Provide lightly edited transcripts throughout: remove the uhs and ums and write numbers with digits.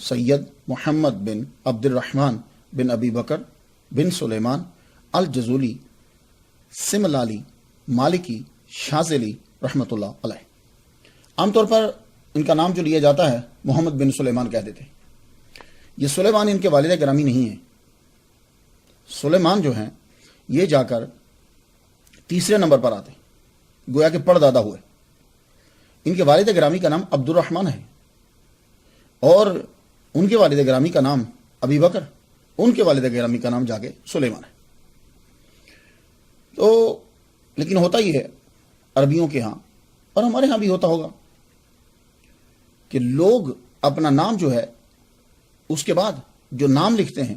سید محمد بن عبد الرحمن بن ابی بکر بن سلیمان الجزولی سملالی مالکی شاذلی رحمۃ اللہ علیہ۔ عام طور پر ان کا نام جو لیا جاتا ہے محمد بن سلیمان کہہ دیتے ہیں۔ یہ سلیمان ان کے والد گرامی نہیں ہیں۔ سلیمان جو ہیں یہ جا کر تیسرے نمبر پر آتے ہیں، گویا کہ پردادا ہوئے۔ ان کے والد گرامی کا نام عبد الرحمن ہے اور ان کے والد گرامی کا نام ابی بکر، ان کے والد گرامی کا نام جا کے سلیمان ہے۔ تو لیکن ہوتا ہی ہے عربیوں کے ہاں اور ہمارے ہاں بھی ہوتا ہوگا کہ لوگ اپنا نام جو ہے اس کے بعد جو نام لکھتے ہیں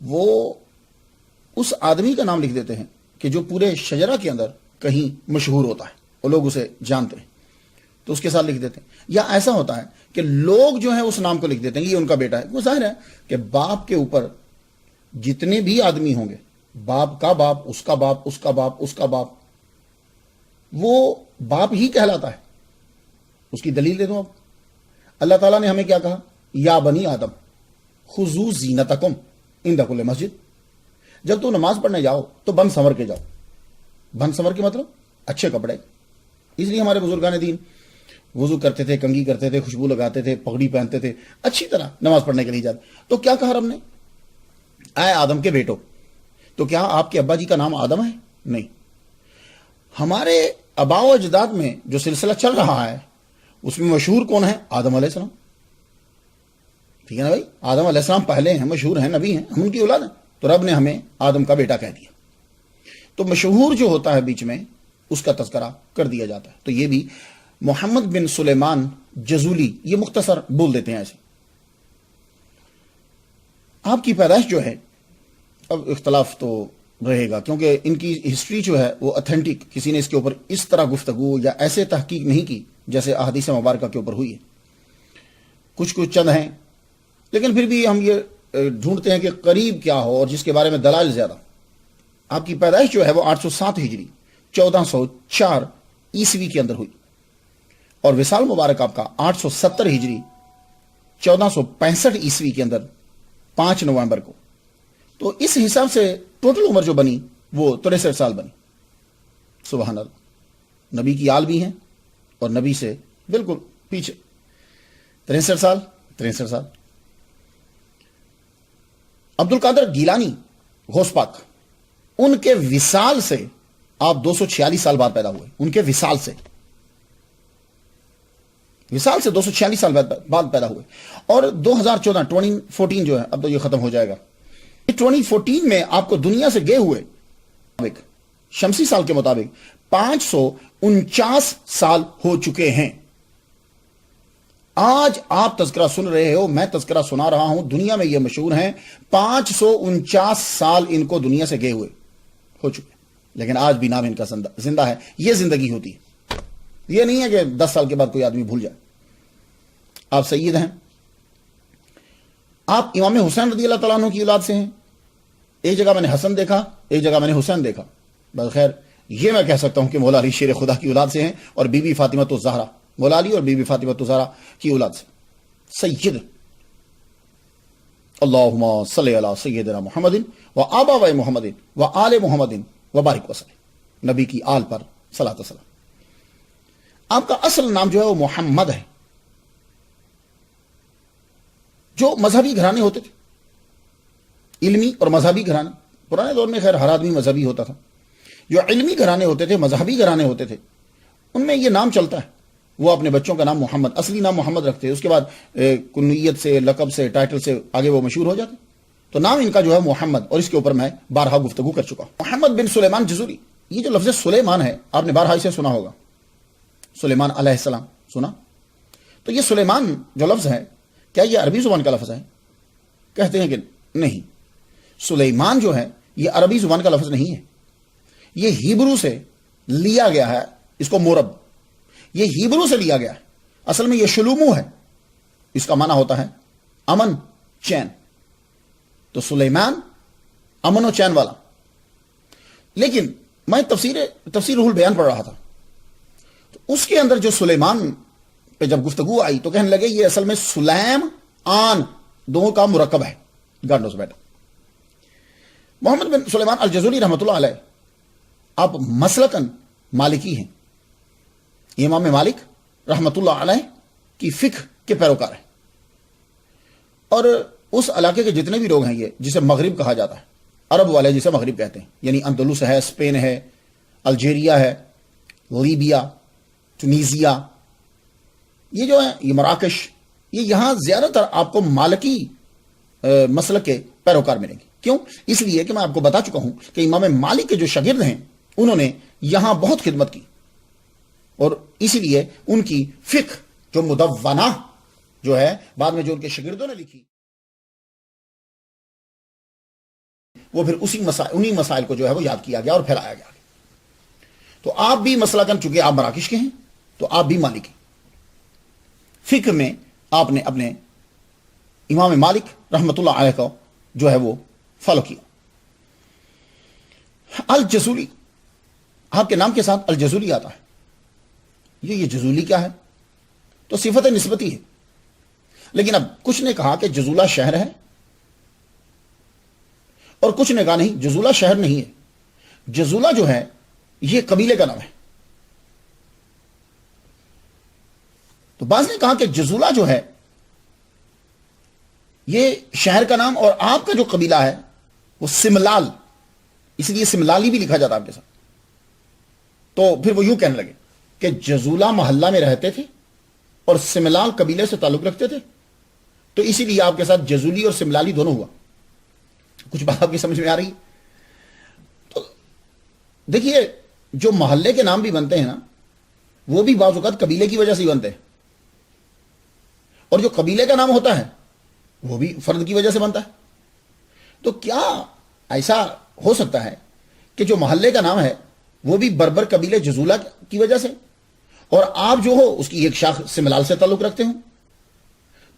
وہ اس آدمی کا نام لکھ دیتے ہیں کہ جو پورے شجرہ کے اندر کہیں مشہور ہوتا ہے اور لوگ اسے جانتے ہیں، تو اس کے ساتھ لکھ دیتے ہیں۔ یا ایسا ہوتا ہے کہ لوگ جو ہیں اس نام کو لکھ دیتے ہیں یہ ان کا بیٹا ہے۔ وہ ظاہر ہے کہ باپ کے اوپر جتنے بھی آدمی ہوں گے، باپ کا باپ، اس کا باپ، اس کا باپ، اس کا باپ، وہ باپ ہی کہلاتا ہے۔ اس کی دلیل دے دوں اب۔ اللہ تعالیٰ نے ہمیں کیا کہا؟ یا بنی آدم خذوا زینتکم عند کل مسجد۔ جب تو نماز پڑھنے جاؤ تو بن سنور کے جاؤ۔ بن سنور کے مطلب اچھے کپڑے۔ اس لیے ہمارے بزرگان دین وضو کرتے تھے، کنگھی کرتے تھے، خوشبو لگاتے تھے، پگڑی پہنتے تھے، اچھی طرح نماز پڑھنے کے لیے جاتے۔ تو کیا کہا رب نے؟ اے آدم کے بیٹو۔ تو کیا آپ کے ابا جی کا نام آدم ہے؟ نہیں۔ ہمارے آباء و اجداد میں جو سلسلہ چل رہا ہے اس میں مشہور کون ہے؟ آدم علیہ السلام۔ ٹھیک ہے نا بھائی؟ آدم علیہ السلام پہلے ہیں، مشہور ہیں، نبی ہیں، ہم ان کی اولاد ہیں، تو رب نے ہمیں آدم کا بیٹا کہہ دیا۔ تو مشہور جو ہوتا ہے بیچ میں اس کا تذکرہ کر دیا جاتا ہے۔ تو یہ بھی محمد بن سلیمان جزولی، یہ مختصر بول دیتے ہیں ایسے۔ آپ کی پیدائش جو ہے، اب اختلاف تو رہے گا کیونکہ ان کی ہسٹری جو ہے وہ اتھینٹک، کسی نے اس کے اوپر اس طرح گفتگو یا ایسے تحقیق نہیں کی جیسے احادیث مبارکہ کے اوپر ہوئی ہے۔ کچھ چند ہیں، لیکن پھر بھی ہم یہ ڈھونڈتے ہیں کہ قریب کیا ہو اور جس کے بارے میں دلائل زیادہ۔ آپ کی پیدائش جو ہے وہ 807 ہجری 1404 عیسوی کے اندر ہوئی اور وصال مبارک آپ کا 870 ہجری 1465 عیسوی کے اندر 5 نومبر کو۔ تو اس حساب سے ٹوٹل عمر جو بنی وہ 63 سال بنی۔ سبحان اللہ، نبی کی آل بھی ہیں اور نبی سے بالکل پیچھے 63 سال 63 سال۔ عبد القادر گیلانی غوث پاک، ان کے وصال سے آپ 246 سال بعد پیدا ہوئے۔ ان کے وصال سے 246 سال بعد پیدا ہوئے اور 2014 جو ہے، اب تو یہ ختم ہو جائے گا، 2014 میں آپ کو دنیا سے گئے ہوئے شمسی سال کے مطابق 549 سال ہو چکے ہیں۔ آج آپ تذکرہ سن رہے ہو، میں تذکرہ سنا رہا ہوں، دنیا میں یہ مشہور ہیں، 549 سال ان کو دنیا سے گئے ہوئے ہو چکے، لیکن آج بھی نام ان کا زندہ ہے۔ یہ زندگی ہوتی ہے، یہ نہیں ہے کہ 10 سال کے بعد کوئی آدمی بھول جائے۔ آپ سید ہیں، آپ امام حسین رضی اللہ تعالیٰ عنہ کی اولاد سے ہیں۔ ایک جگہ میں نے حسن دیکھا، ایک جگہ میں نے حسین دیکھا، بخیر یہ میں کہہ سکتا ہوں کہ مولا علی شیر خدا کی اولاد سے ہیں اور بی بی فاطمہ الزہرا، مولا علی اور بی بی فاطمہ الزہرا کی اولاد سے سید۔ اللہم صلی علی سیدنا محمد و آباء محمد و آل محمد و بارک وسلم۔ نبی کی آل پر صلاۃ و سلام۔ آپ کا اصل نام جو ہے وہ محمد ہے۔ جو مذہبی گھرانے ہوتے تھے، علمی اور مذہبی گھرانے، پرانے دور میں خیر ہر آدمی مذہبی ہوتا تھا، جو علمی گھرانے ہوتے تھے، مذہبی گھرانے ہوتے تھے، ان میں یہ نام چلتا ہے، وہ اپنے بچوں کا نام محمد، اصلی نام محمد رکھتے ہیں، اس کے بعد کنیت سے، لقب سے، ٹائٹل سے آگے وہ مشہور ہو جاتے۔ تو نام ان کا جو ہے محمد، اور اس کے اوپر میں بارہا گفتگو کر چکا ہوں۔ محمد بن سلیمان جزوری، یہ جو لفظ سلیمان ہے آپ نے بارہا اسے سنا ہوگا، سلیمان علیہ السلام سنا؟ تو یہ سلیمان جو لفظ ہے کیا یہ عربی زبان کا لفظ ہے؟ کہتے ہیں کہ نہیں، سلیمان جو ہے یہ عربی زبان کا لفظ نہیں ہے، یہ ہیبرو سے لیا گیا ہے، اس کو مورب، یہ ہیبرو سے لیا گیا ہے، اصل میں یہ شلومو ہے، اس کا معنی ہوتا ہے امن، چین۔ تو سلیمان امن و چین والا۔ لیکن میں تفسیر روح البیان پڑھ رہا تھا، تو اس کے اندر جو سلیمان پہ جب گفتگو آئی تو کہنے لگے یہ اصل میں سلیم آن دونوں کا مرکب ہے. God knows better. محمد بن سلیمان الجزولی رحمۃ اللہ علیہ آپ مسلکن مالکی ہیں. امام مالک رحمۃ اللہ علیہ کی فقہ کے پیروکار ہیں. اور اس علاقے کے جتنے بھی لوگ ہیں یہ جسے مغرب کہا جاتا ہے, عرب والے جسے مغرب کہتے ہیں, یعنی اندلس ہے, اسپین ہے, الجیریا ہے, لیبیا, ٹونیزیا, یہ جو ہے یہ مراکش, یہ یہاں زیادہ تر آپ کو مالکی مسلک کے پیروکار ملیں گے. کیوں؟ اس لیے کہ میں آپ کو بتا چکا ہوں کہ امام مالک کے جو شاگرد ہیں انہوں نے یہاں بہت خدمت کی, اور اسی لیے ان کی فقہ جو مدونہ جو ہے بعد میں جو ان کے شاگردوں نے لکھی وہ پھر انہی مسائل کو جو ہے وہ یاد کیا گیا اور پھیلایا گیا. تو آپ بھی مسلکن چونکہ آپ مراکش کے ہیں تو آپ بھی مالکی. فقہ میں آپ نے اپنے امام مالک رحمۃ اللہ علیہ کو جو ہے وہ فالو کیا. الجزولی, آپ کے نام کے ساتھ الجزولی آتا ہے. یہ جزولی کیا ہے؟ تو صفت نسبتی ہے. لیکن اب کچھ نے کہا کہ جزولہ شہر ہے, اور کچھ نے کہا نہیں جزولہ شہر نہیں ہے, جزولہ جو ہے یہ قبیلے کا نام ہے. تو بعض نے کہا کہ جزولہ جو ہے یہ شہر کا نام, اور آپ کا جو قبیلہ ہے وہ سملال, اس لیے سملالی بھی لکھا جاتا آپ کے ساتھ. تو پھر وہ یوں کہنے لگے کہ جزولہ محلہ میں رہتے تھے اور سملال قبیلے سے تعلق رکھتے تھے, تو اسی لیے آپ کے ساتھ جزولی اور سملالی دونوں ہوا. کچھ بات آپ کی سمجھ میں آ رہی؟ تو دیکھیے جو محلے کے نام بھی بنتے ہیں نا وہ بھی بعض اوقات قبیلے کی وجہ سے ہی بنتے ہیں, اور جو قبیلے کا نام ہوتا ہے وہ بھی فرد کی وجہ سے بنتا ہے. تو کیا ایسا ہو سکتا ہے کہ جو محلے کا نام ہے وہ بھی بربر قبیلے جزولہ کی وجہ سے, اور آپ جو ہو اس کی ایک شاخ سملال سے تعلق رکھتے ہوں؟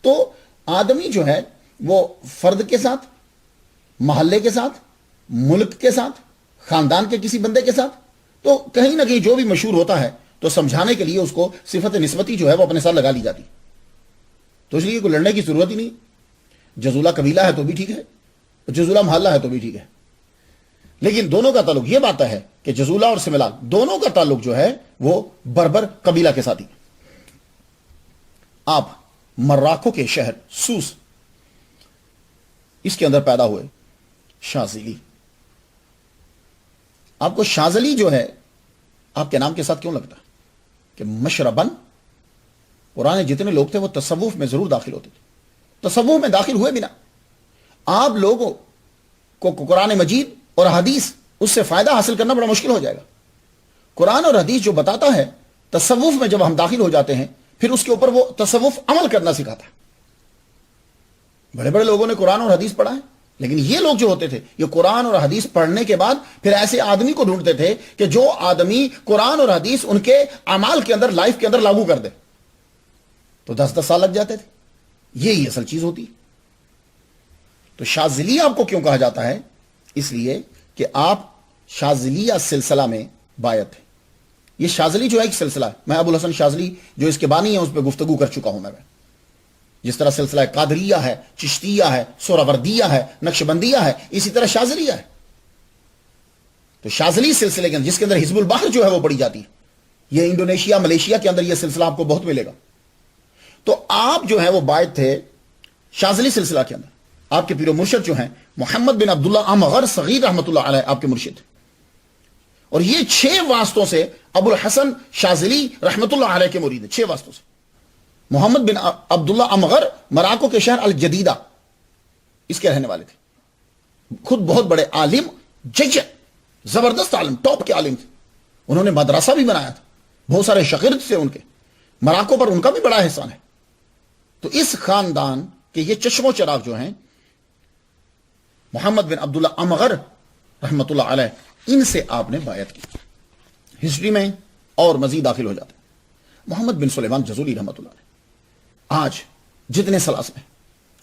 تو آدمی جو ہے وہ فرد کے ساتھ, محلے کے ساتھ, ملک کے ساتھ, خاندان کے کسی بندے کے ساتھ, تو کہیں نہ کہیں جو بھی مشہور ہوتا ہے تو سمجھانے کے لیے اس کو صفت نسبتی جو ہے وہ اپنے ساتھ لگا لی جاتی. تو اس لیے کوئی لڑنے کی ضرورت ہی نہیں. جزولہ قبیلہ ہے تو بھی ٹھیک ہے, جزولہ محلہ ہے تو بھی ٹھیک ہے, لیکن دونوں کا تعلق یہ بات ہے کہ جزولہ اور سملال دونوں کا تعلق جو ہے وہ بربر قبیلہ کے ساتھ ہی. آپ مراکو کے شہر سوس اس کے اندر پیدا ہوئے. شاذلی, آپ کو شاذلی جو ہے آپ کے نام کے ساتھ کیوں لگتا ہے؟ کہ مشربن پرانے جتنے لوگ تھے وہ تصوف میں ضرور داخل ہوتے تھے. تصوف میں داخل ہوئے بنا آپ لوگوں کو قرآن مجید اور حدیث اس سے فائدہ حاصل کرنا بڑا مشکل ہو جائے گا. قرآن اور حدیث جو بتاتا ہے تصوف میں جب ہم داخل ہو جاتے ہیں پھر اس کے اوپر وہ تصوف عمل کرنا سکھاتا ہے. بڑے بڑے لوگوں نے قرآن اور حدیث پڑھا ہے, لیکن یہ لوگ جو ہوتے تھے یہ قرآن اور حدیث پڑھنے کے بعد پھر ایسے آدمی کو ڈھونڈتے تھے کہ جو آدمی قرآن اور حدیث ان کے اعمال کے اندر, لائف کے اندر لاگو کر دے. تو 10 سال لگ جاتے تھے. یہی اصل چیز ہوتی. تو شاذلی آپ کو کیوں کہا جاتا ہے؟ اس لیے کہ آپ شاذلیہ سلسلہ میں بایت ہیں. یہ شاذلی جو ہے ایک سلسلہ ہے. میں ابو الحسن شاذلی جو اس کے بانی ہیں اس پہ گفتگو کر چکا ہوں. میں جس طرح سلسلہ قادریہ ہے, چشتیہ ہے, سہروردیہ ہے, نقشبندیہ ہے, اسی طرح شاذلیہ ہے. تو شاذلی سلسلے کے اندر جس کے اندر حزب البحر جو ہے وہ پڑھی جاتی ہے, یہ انڈونیشیا ملیشیا کے اندر یہ سلسلہ آپ کو بہت ملے گا. تو آپ جو ہے وہ بایت تھے شاذلی سلسلہ کے اندر. آپ کے پیر و مرشد جو ہیں محمد بن عبداللہ امغر صغیر رحمۃ اللہ علیہ آپ کے مرشد, اور یہ 6 واسطوں سے ابو الحسن شاذلی رحمۃ اللہ علیہ کے مرید ہیں. 6 واسطوں سے. محمد بن عبداللہ امغر مراکو کے شہر الجدیدہ اس کے رہنے والے تھے. خود بہت بڑے عالم, جج, زبردست عالم, ٹاپ کے عالم تھے. انہوں نے مدرسہ بھی بنایا تھا, بہت سارے شاگرد تھے ان کے. مراکو پر ان کا بھی بڑا احسان ہے. تو اس خاندان کے یہ چشم و چراغ جو ہیں محمد بن عبداللہ امغر رحمۃ اللہ علیہ, ان سے آپ نے بایعت کی. ہسٹری میں اور مزید داخل ہو جاتے ہیں. محمد بن سلیمان جزولی رحمۃ اللہ علیہ آج جتنے سلاسل ہیں,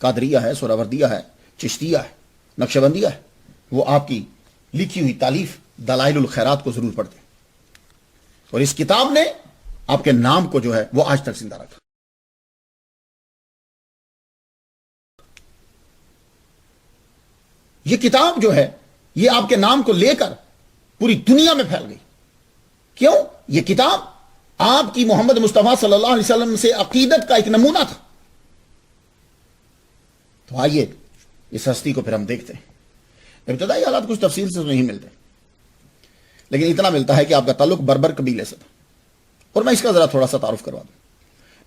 قادریہ ہے, سہروردیہ ہے, چشتیہ ہے, نقشبندیہ ہے, وہ آپ کی لکھی ہوئی تالیف دلائل الخیرات کو ضرور پڑھتے ہیں, اور اس کتاب نے آپ کے نام کو جو ہے وہ آج تک زندہ رکھا. یہ کتاب جو ہے یہ آپ کے نام کو لے کر پوری دنیا میں پھیل گئی. کیوں؟ یہ کتاب آپ کی محمد مصطفیٰ صلی اللہ علیہ وسلم سے عقیدت کا ایک نمونہ تھا. تو آئیے اس ہستی کو پھر ہم دیکھتے ہیں. ابتدائی حالات کچھ تفصیل سے نہیں ملتے، لیکن اتنا ملتا ہے کہ آپ کا تعلق بربر قبیلے سے تھا. اور میں اس کا ذرا تھوڑا سا تعارف کروا دوں.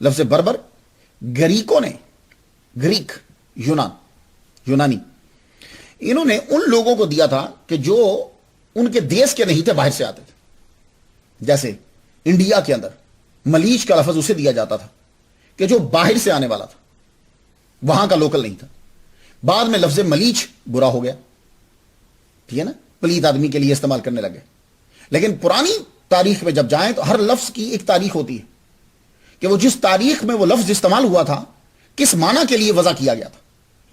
لفظ بربر گریکوں نے، گریک یونانی، انہوں نے ان لوگوں کو دیا تھا کہ جو ان کے دیش کے نہیں تھے، باہر سے آتے تھے. جیسے انڈیا کے اندر ملیچ کا لفظ اسے دیا جاتا تھا کہ جو باہر سے آنے والا تھا، وہاں کا لوکل نہیں تھا. بعد میں لفظ ملیچ برا ہو گیا، ٹھیک ہے نا، پلیت آدمی کے لیے استعمال کرنے لگے. لیکن پرانی تاریخ میں جب جائیں تو ہر لفظ کی ایک تاریخ ہوتی ہے کہ وہ جس تاریخ میں وہ لفظ استعمال ہوا تھا کس معنی کے لیے وضع کیا گیا تھا.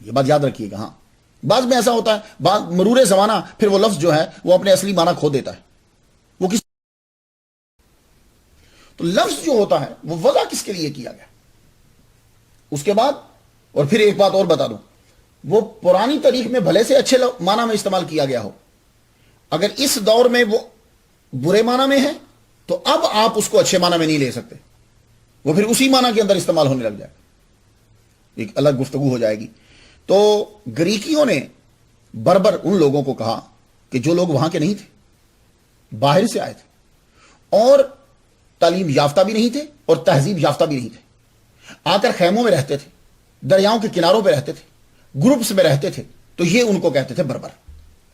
یہ بات یاد رکھیے گا. ہاں، بعض میں ایسا ہوتا ہے، بعض مرور زمانہ پھر وہ لفظ جو ہے وہ اپنے اصلی معنی کھو دیتا ہے. وہ کس تو لفظ جو ہوتا ہے وہ وضع کس کے لیے کیا گیا. اس کے بعد اور پھر ایک بات اور بتا دوں، وہ پرانی تاریخ میں بھلے سے اچھے معنی میں استعمال کیا گیا ہو، اگر اس دور میں وہ برے معنی میں ہے تو اب آپ اس کو اچھے معنی میں نہیں لے سکتے، وہ پھر اسی معنی کے اندر استعمال ہونے لگ جائے. ایک الگ گفتگو ہو جائے گی. تو گریکیوں نے بربر ان لوگوں کو کہا کہ جو لوگ وہاں کے نہیں تھے، باہر سے آئے تھے اور تعلیم یافتہ بھی نہیں تھے اور تہذیب یافتہ بھی نہیں تھے، آ کر خیموں میں رہتے تھے، دریاؤں کے کناروں پہ رہتے تھے، گروپس میں رہتے تھے، تو یہ ان کو کہتے تھے بربر.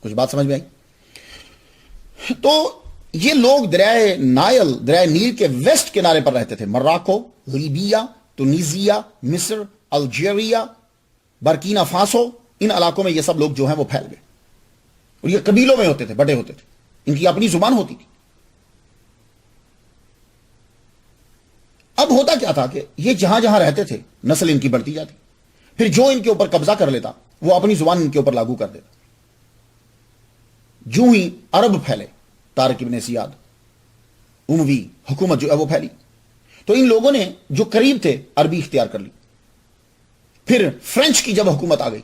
کچھ بات سمجھ میں آئی؟ تو یہ لوگ دریائے نیل کے ویسٹ کنارے پر رہتے تھے. مراکو، لیبیا، تونیزیا، مصر، الجیریا، برکینا فاسو، ان علاقوں میں یہ سب لوگ جو ہیں وہ پھیل گئے. اور یہ قبیلوں میں ہوتے تھے، بڑے ہوتے تھے، ان کی اپنی زبان ہوتی تھی. اب ہوتا کیا تھا کہ یہ جہاں جہاں رہتے تھے نسل ان کی بڑھتی جاتی، پھر جو ان کے اوپر قبضہ کر لیتا وہ اپنی زبان ان کے اوپر لاگو کر دیتا. جو ہی عرب پھیلے، طارق ابن زیاد، اموی حکومت جو ہے وہ پھیلی، تو ان لوگوں نے جو قریب تھے عربی اختیار کر لی. پھر فرینچ کی جب حکومت آ گئی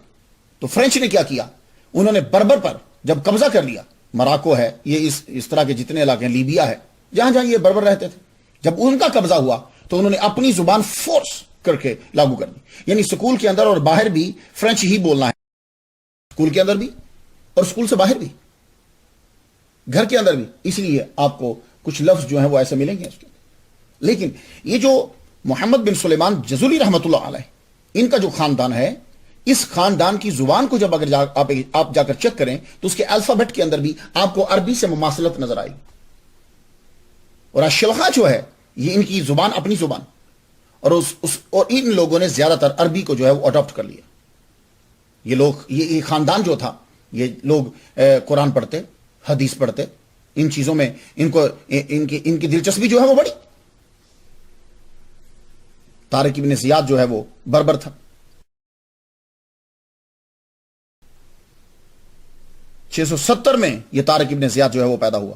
تو فرینچ نے کیا کیا، انہوں نے بربر پر جب قبضہ کر لیا، مراکو ہے، یہ اس طرح کے جتنے علاقے ہیں، لیبیا ہے، جہاں جہاں یہ بربر رہتے تھے، جب ان کا قبضہ ہوا تو انہوں نے اپنی زبان فورس کر کے لاگو کر دی. یعنی سکول کے اندر اور باہر بھی فرینچ ہی بولنا ہے، سکول کے اندر بھی اور سکول سے باہر بھی، گھر کے اندر بھی. اس لیے آپ کو کچھ لفظ جو ہیں وہ ایسے ملیں گے اس کے. لیکن یہ جو محمد بن سلیمان جزولی رحمۃ اللہ علیہ، ان کا جو خاندان ہے، اس خاندان کی زبان کو جب اگر آپ جا کر چیک کریں تو اس کے الفابیٹ کے اندر بھی آپ کو عربی سے مماثلت نظر آئی. اور اشلخا جو ہے یہ ان کی زبان، اپنی زبان، اور ان لوگوں نے زیادہ تر عربی کو جو ہے وہ اڈاپٹ کر لیا. یہ لوگ، یہ خاندان جو تھا، یہ لوگ قرآن پڑھتے، حدیث پڑھتے، ان چیزوں میں ان کی دلچسپی جو ہے وہ بڑی. طارق ابن زیاد جو ہے وہ بربر تھا. 670 میں یہ طارق ابن زیاد جو ہے وہ پیدا ہوا.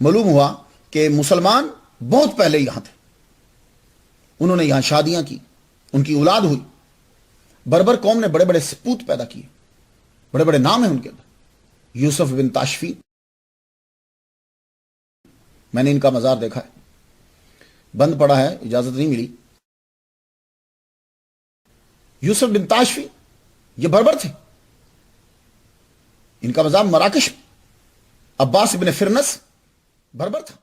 معلوم ہوا کہ مسلمان بہت پہلے یہاں تھے، انہوں نے یہاں شادیاں کی، ان کی اولاد ہوئی. بربر قوم نے بڑے بڑے سپوت پیدا کیے، بڑے بڑے نام ہیں ان کے اندر. یوسف بن تاشفی، میں نے ان کا مزار دیکھا ہے، بند پڑا ہے، اجازت نہیں ملی. یوسف بن تاشفی یہ بربر تھے، ان کا مزار مراکش. عباس بن فرنس بربر تھا.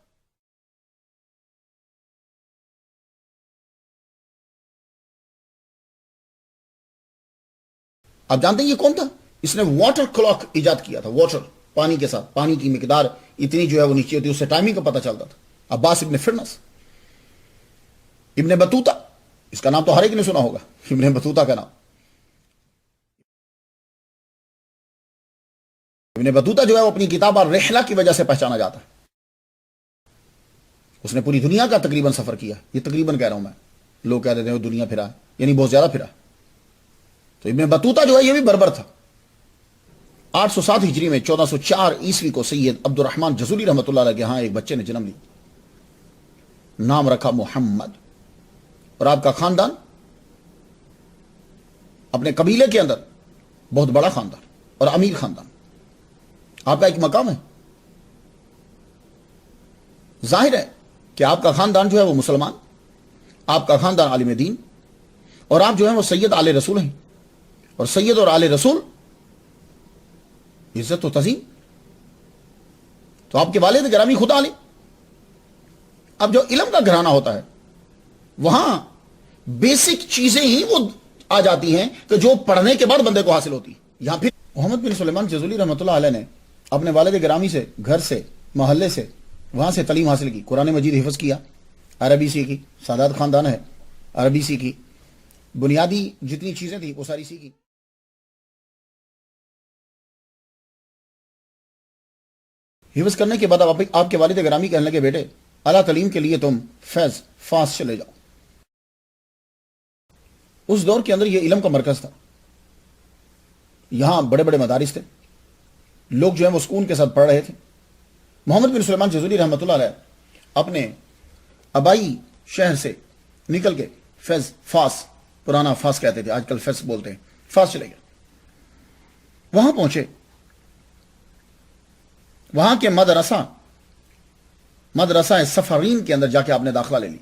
آپ جانتے ہیں یہ کون تھا؟ اس نے واٹر کلاک ایجاد کیا تھا. واٹر، پانی کے ساتھ، پانی کی مقدار اتنی جو ہے وہ نیچے ہوتی ہے، اس سے ٹائمنگ کا پتہ چلتا تھا. عباس ابن فرنس. ابن بطوطہ، اس کا نام تو ہر ایک نے سنا ہوگا، ابن بطوطہ کا نام. ابن بطوطہ جو ہے وہ اپنی کتاب الرحلہ کی وجہ سے پہچانا جاتا ہے. اس نے پوری دنیا کا تقریباً سفر کیا. یہ تقریباً کہہ رہا ہوں میں، لوگ کہہ دیتے ہیں وہ دنیا پھرا، یعنی بہت زیادہ پھرا. تو ابن بطوطہ جو ہے یہ بھی بربر تھا. 807 ہجری میں 1404 عیسوی کو سید عبد الرحمن جزولی رحمۃ اللہ علیہ کے ہاں ایک بچے نے جنم لیا، نام رکھا محمد. اور آپ کا خاندان اپنے قبیلے کے اندر بہت بڑا خاندان. اور امیر خاندان، آپ کا ایک مقام ہے. ظاہر ہے کہ آپ کا خاندان جو ہے وہ مسلمان، آپ کا خاندان عالم دین، اور آپ جو ہیں وہ سید آل رسول ہیں. اور سید اور آل رسول عزت و تعظیم. تو آپ کے والد گرامی خدا علی. اب جو علم کا گھرانہ ہوتا ہے وہاں بیسک چیزیں ہی وہ آ جاتی ہیں کہ جو پڑھنے کے بعد بندے کو حاصل ہوتی. یہاں پھر محمد بن سلیمان جزولی رحمۃ اللہ علیہ نے اپنے والد گرامی سے، گھر سے، محلے سے، وہاں سے تعلیم حاصل کی. قرآن مجید حفظ کیا، عربی سیکھی، سادات خاندان ہے، عربی سیکھی، بنیادی جتنی چیزیں تھیں وہ ساری سیکھی. حفظ کرنے کے بعد آپ کے والد گرامی کہنے لگے بیٹے اعلیٰ تعلیم کے لیے تم فیض فاس چلے جاؤ. اس دور کے اندر یہ علم کا مرکز تھا. یہاں بڑے بڑے مدارس تھے، لوگ جو ہیں وہ سکون کے ساتھ پڑھ رہے تھے. محمد بن سلیمان جزولی رحمۃ اللہ علیہ اپنے آبائی شہر سے نکل کے فیض فاس، پرانا فاس کہتے تھے، آج کل فیض بولتے ہیں، فاس چلے گئے. وہاں پہنچے، وہاں کے مدرسہ سفرین کے اندر جا کے آپ نے داخلہ لے لی.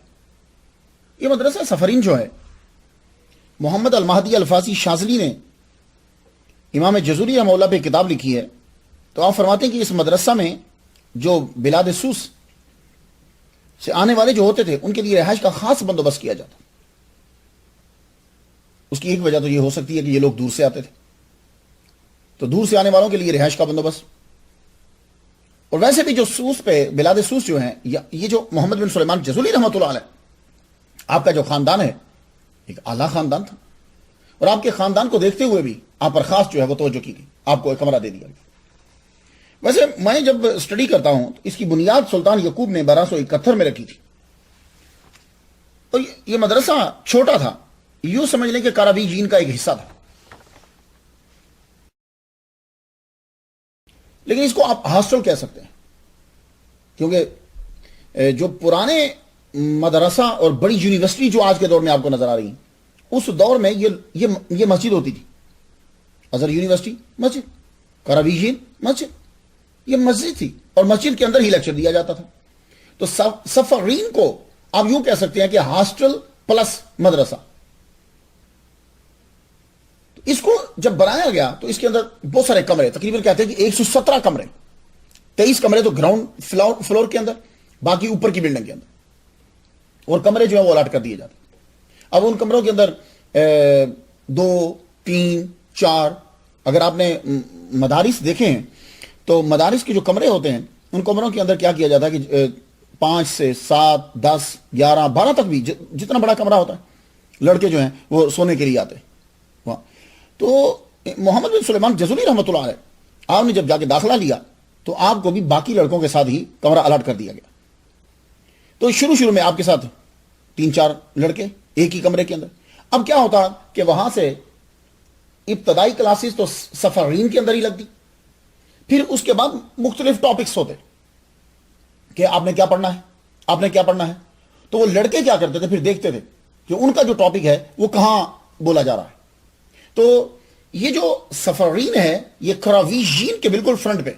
یہ مدرسہ سفرین جو ہے، محمد المہدی الفاسی شاذلی نے امام جزوری رحمہ اللہ پہ کتاب لکھی ہے. تو آپ فرماتے ہیں کہ اس مدرسہ میں جو بلاد سوس سے آنے والے جو ہوتے تھے ان کے لیے رہائش کا خاص بندوبست کیا جاتا. اس کی ایک وجہ تو یہ ہو سکتی ہے کہ یہ لوگ دور سے آتے تھے، تو دور سے آنے والوں کے لیے رہائش کا بندوبست. اور ویسے بھی جو سوس پہ، بلاد سوس جو ہیں، یہ جو محمد بن سلیمان جزولی رحمۃ اللہ علیہ، آپ کا جو خاندان ہے ایک اعلیٰ خاندان تھا. اور آپ کے خاندان کو دیکھتے ہوئے بھی آپ پر خاص جو ہے وہ توجہ کی گئی، آپ کو ایک کمرہ دے دیا گیا. ویسے میں جب اسٹڈی کرتا ہوں تو اس کی بنیاد سلطان یعقوب نے 1271 میں رکھی تھی. اور یہ مدرسہ چھوٹا تھا، یوں سمجھ لیں کہ کارابی جین کا ایک حصہ تھا. لیکن اس کو آپ ہاسٹل کہہ سکتے ہیں، کیونکہ جو پرانے مدرسہ اور بڑی یونیورسٹی جو آج کے دور میں آپ کو نظر آ رہی ہیں، اس دور میں یہ مسجد ہوتی تھی. ازہر یونیورسٹی مسجد، کارابی جین مسجد، یہ مسجد تھی، اور مسجد کے اندر ہی لیکچر دیا جاتا تھا. تو سفرین کو آپ یوں کہہ سکتے ہیں کہ ہاسٹل پلس مدرسہ. اس کو جب بنایا گیا تو اس کے اندر بہت سارے کمرے، تقریباً کہتے ہیں کہ 117 کمرے، 23 کمرے تو گراؤنڈ فلور کے اندر، باقی اوپر کی بلڈنگ کے اندر، اور کمرے جو ہیں وہ الاٹ کر دیے جاتے. اب ان کمروں کے اندر 2 3 4، اگر آپ نے مدارس دیکھے ہیں تو مدارس کے جو کمرے ہوتے ہیں ان کمروں کے اندر کیا کیا جاتا ہے کہ 5 سے 7 10 11 12 تک بھی جتنا بڑا کمرہ ہوتا ہے، لڑکے جو ہیں وہ سونے کے لیے آتے ہیں وہاں. تو محمد بن سلیمان جزولی رحمۃ اللہ علیہ، آپ نے جب جا کے داخلہ لیا تو آپ کو بھی باقی لڑکوں کے ساتھ ہی کمرہ الاٹ کر دیا گیا. تو شروع میں آپ کے ساتھ 3 4 لڑکے ایک ہی کمرے کے اندر. اب کیا ہوتا کہ وہاں سے ابتدائی کلاسز تو سفرین کے اندر ہی لگتی، پھر اس کے بعد مختلف ٹاپکس ہوتے کہ آپ نے کیا پڑھنا ہے، آپ نے کیا پڑھنا ہے. تو وہ لڑکے کیا کرتے تھے، پھر دیکھتے تھے کہ ان کا جو ٹاپک ہے وہ کہاں بولا جا رہا ہے. تو یہ جو سفرین ہے یہ کراویجین کے بالکل فرنٹ پہ،